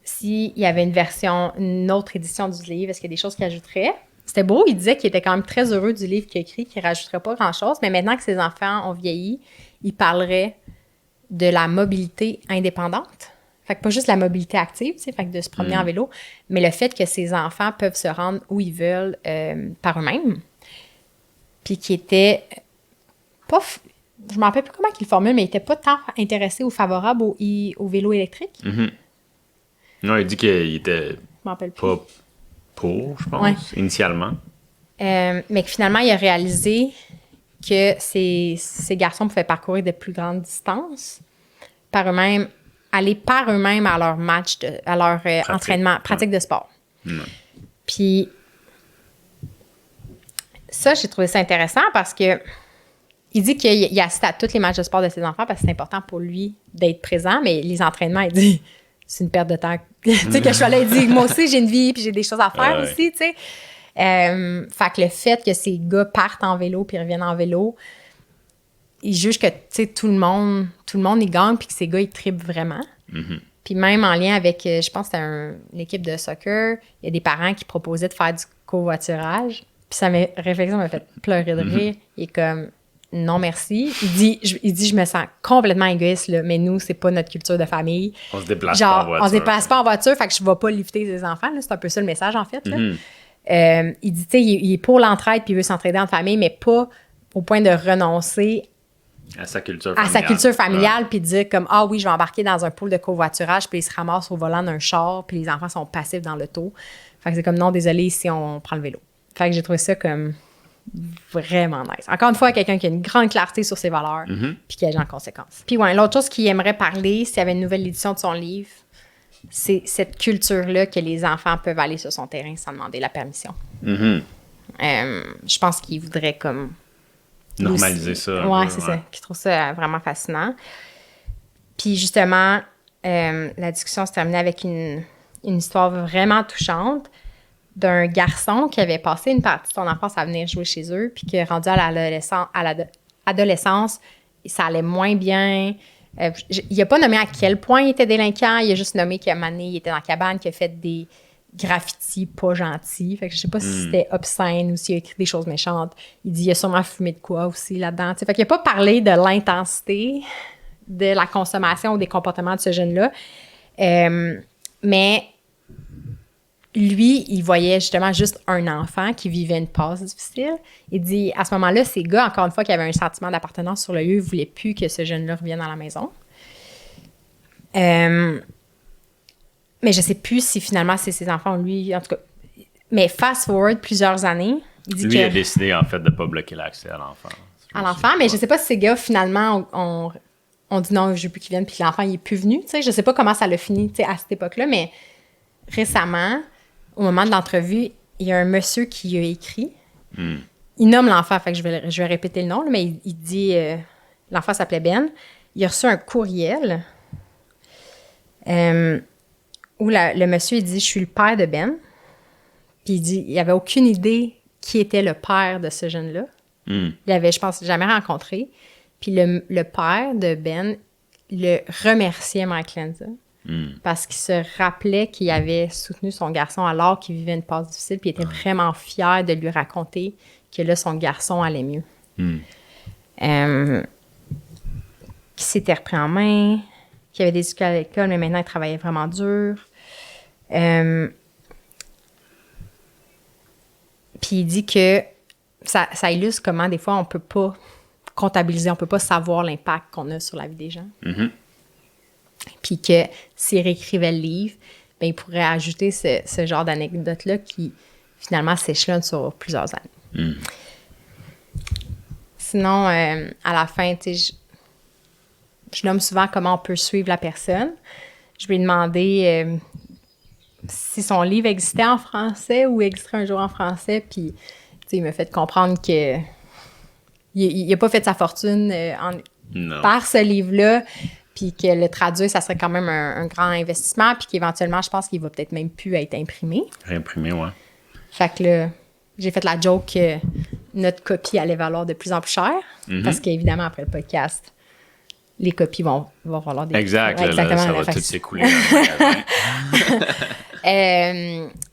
s'il y avait une autre édition du livre, est-ce qu'il y a des choses qu'il ajouterait? C'était beau, il disait qu'il était quand même très heureux du livre qu'il a écrit, qu'il ne rajouterait pas grand-chose, mais maintenant que ses enfants ont vieilli, il parlerait de la mobilité indépendante. Fait que pas juste la mobilité active, tu sais, fait que de se promener en vélo, mais le fait que ses enfants peuvent se rendre où ils veulent par eux-mêmes. Puis qui était pas... Je m'en rappelle plus comment il formule, mais il n'était pas tant intéressé ou favorable au vélo électrique. Non, il dit qu'il était pas pour, je pense, initialement. Mais que finalement, il a réalisé que ces garçons pouvaient parcourir de plus grandes distances par eux-mêmes, aller par eux-mêmes à leur match, à leur entraînement, pratique de sport. Puis ça, j'ai trouvé ça intéressant parce que il dit qu'il assiste à tous les matchs de sport de ses enfants parce que c'est important pour lui d'être présent, mais les entraînements, il dit, c'est une perte de temps. Tu sais, que je suis là, il dit, moi aussi, j'ai une vie puis j'ai des choses à faire aussi, tu sais. Fait que le fait que ces gars partent en vélo puis reviennent en vélo, il juge que, tu sais, tout le monde, il gagne puis que ces gars, ils trippent vraiment. Puis même en lien avec, je pense que c'était une équipe de soccer, il y a des parents qui proposaient de faire du covoiturage. Puis réflexion m'a fait pleurer de rire. Il est comme... Non, merci. Il dit, je me sens complètement égoïste, là, mais nous, c'est pas notre culture de famille. On se déplace pas en voiture. On se déplace pas en voiture, fait que je vais pas lifter les enfants. Là, c'est un peu ça le message, en fait. Là. Il dit, tu sais, il est pour l'entraide puis il veut s'entraider en famille, mais pas au point de renoncer à sa culture familiale puis de dire comme, ah oui, je vais embarquer dans un pool de covoiturage puis il se ramasse au volant d'un char puis les enfants sont passifs dans l'auto. Fait que c'est comme, non, désolé, ici, on prend le vélo. Fait que j'ai trouvé ça comme... vraiment nice. Encore une fois, quelqu'un qui a une grande clarté sur ses valeurs puis qui agit en conséquence. Puis ouais, l'autre chose qu'il aimerait parler, s'il y avait une nouvelle édition de son livre, c'est cette culture-là que les enfants peuvent aller sur son terrain sans demander la permission. Je pense qu'ils voudraient comme... Normaliser ça. Ouais, c'est ça. Qu'ils trouvent ça vraiment fascinant. Puis justement, la discussion se terminait avec une histoire vraiment touchante d'un garçon qui avait passé une partie de son enfance à venir jouer chez eux, puis qui est rendu à l'adolescence, ça allait moins bien. Il n'a pas nommé à quel point il était délinquant, il a juste nommé qu'à un moment donné, il était dans la cabane, qu'il a fait des graffitis pas gentils. Fait que je sais pas si c'était obscène ou s'il a écrit des choses méchantes. Il dit qu'il a sûrement fumé de quoi aussi là-dedans. Fait qu'il n'a pas parlé de l'intensité de la consommation ou des comportements de ce jeune-là. Mais lui, il voyait justement juste un enfant qui vivait une passe difficile. Il dit, à ce moment-là, ces gars, encore une fois, qui avaient un sentiment d'appartenance sur le lieu, ne voulaient plus que ce jeune-là revienne dans la maison. Mais je ne sais plus si finalement c'est ses enfants, lui, en tout cas. Mais fast forward plusieurs années, il dit lui a décidé, en fait, de ne pas bloquer l'accès à l'enfant. Mais je ne sais pas si ces gars, finalement, ont dit non, je ne veux plus qu'il vienne, puis l'enfant, il n'est plus venu. Je ne sais pas comment ça l'a fini à cette époque-là, mais récemment, au moment de l'entrevue, il y a un monsieur qui a écrit. Il nomme l'enfant, fait que je vais répéter le nom, là, mais il dit... l'enfant s'appelait Ben. Il a reçu un courriel où le monsieur, il dit « Je suis le père de Ben. » Puis il dit il n'avait aucune idée qui était le père de ce jeune-là. Il l'avait, je pense, jamais rencontré. Puis le père de Ben le remerciait, Mike Lanza. Parce qu'il se rappelait qu'il avait soutenu son garçon alors qu'il vivait une passe difficile, puis il était vraiment fier de lui raconter que là, son garçon allait mieux. Qu'il s'était repris en main, qu'il avait des difficultés à l'école, mais maintenant, il travaillait vraiment dur. Puis il dit que ça illustre comment, des fois, on ne peut pas comptabiliser, on ne peut pas savoir l'impact qu'on a sur la vie des gens. Puis que s'il réécrivait le livre, ben, il pourrait ajouter ce genre d'anecdote-là qui, finalement, s'échelonne sur plusieurs années. Sinon, à la fin, tu sais, je nomme souvent comment on peut suivre la personne. Je lui ai demandé si son livre existait en français ou existerait un jour en français, puis tu sais, il m'a fait comprendre que il n'a pas fait sa fortune par ce livre-là, puis que le traduire, ça serait quand même un grand investissement, puis qu'éventuellement, je pense qu'il va peut-être même plus être imprimé. Réimprimé, ouais. Fait que là, j'ai fait la joke que notre copie allait valoir de plus en plus cher, parce qu'évidemment, après le podcast, les copies vont valoir des... Exact, ouais, là, ça va tout s'écouler.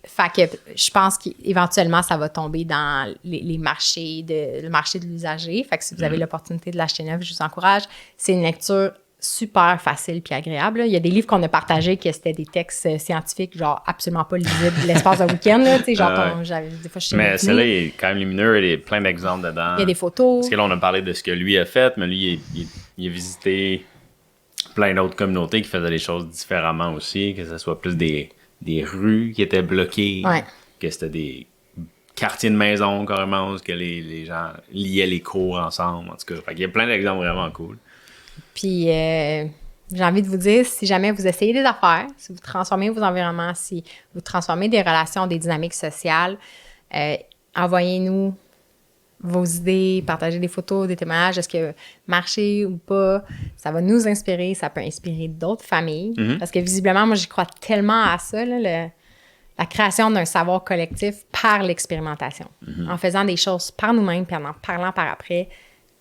Fait que je pense qu'éventuellement, ça va tomber dans le marché de l'usager. Fait que si vous avez l'opportunité de l'acheter neuf, je vous encourage. C'est une lecture super facile puis agréable. Là. Il y a des livres qu'on a partagés que c'était des textes scientifiques, genre absolument pas lisibles l'espace d'un week-end. Là, genre, des fois, je mais celui-là, il est quand même lumineux, il y a plein d'exemples dedans. Il y a des photos. Parce que là, on a parlé de ce que lui a fait, mais lui, il a visité plein d'autres communautés qui faisaient des choses différemment aussi, que ce soit plus des rues qui étaient bloquées, que c'était des quartiers de maison carrément, où que les gens liaient les cours ensemble, en tout cas. Fait qu'il y a plein d'exemples vraiment cool. Puis, j'ai envie de vous dire, si jamais vous essayez des affaires, si vous transformez vos environnements, si vous transformez des relations, des dynamiques sociales, envoyez-nous vos idées, partagez des photos, des témoignages, est-ce que marcher ou pas, ça va nous inspirer, ça peut inspirer d'autres familles. Parce que visiblement, moi, j'y crois tellement à ça, là, la création d'un savoir collectif par l'expérimentation. En faisant des choses par nous-mêmes, puis en parlant par après,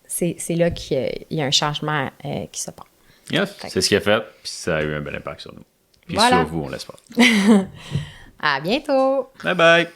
c'est là qu'il y a un changement qui se passe. Yes, c'est ce qu'il a fait, puis ça a eu un bel impact sur nous. Puis sur vous, on l'espère. À bientôt! Bye bye!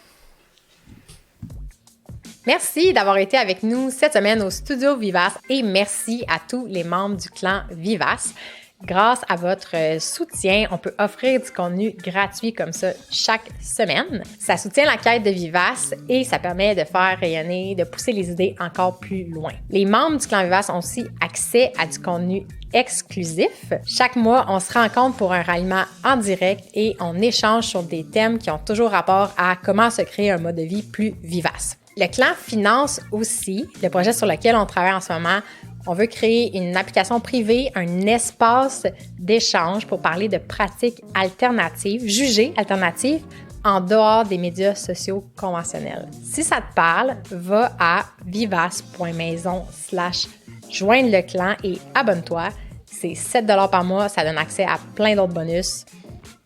Merci d'avoir été avec nous cette semaine au Studio Vivace et merci à tous les membres du clan Vivace. Grâce à votre soutien, on peut offrir du contenu gratuit comme ça chaque semaine. Ça soutient la quête de Vivace et ça permet de faire rayonner, de pousser les idées encore plus loin. Les membres du clan Vivace ont aussi accès à du contenu exclusif. Chaque mois, on se rencontre pour un ralliement en direct et on échange sur des thèmes qui ont toujours rapport à comment se créer un mode de vie plus vivace. Le clan finance aussi le projet sur lequel on travaille en ce moment On veut créer une application privée, un espace d'échange pour parler de pratiques alternatives, jugées alternatives, en dehors des médias sociaux conventionnels. Si ça te parle, va à vivace.maison/joindre le clan et abonne-toi. C'est 7 $ par mois, ça donne accès à plein d'autres bonus.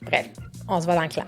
Bref, on se voit dans le clan.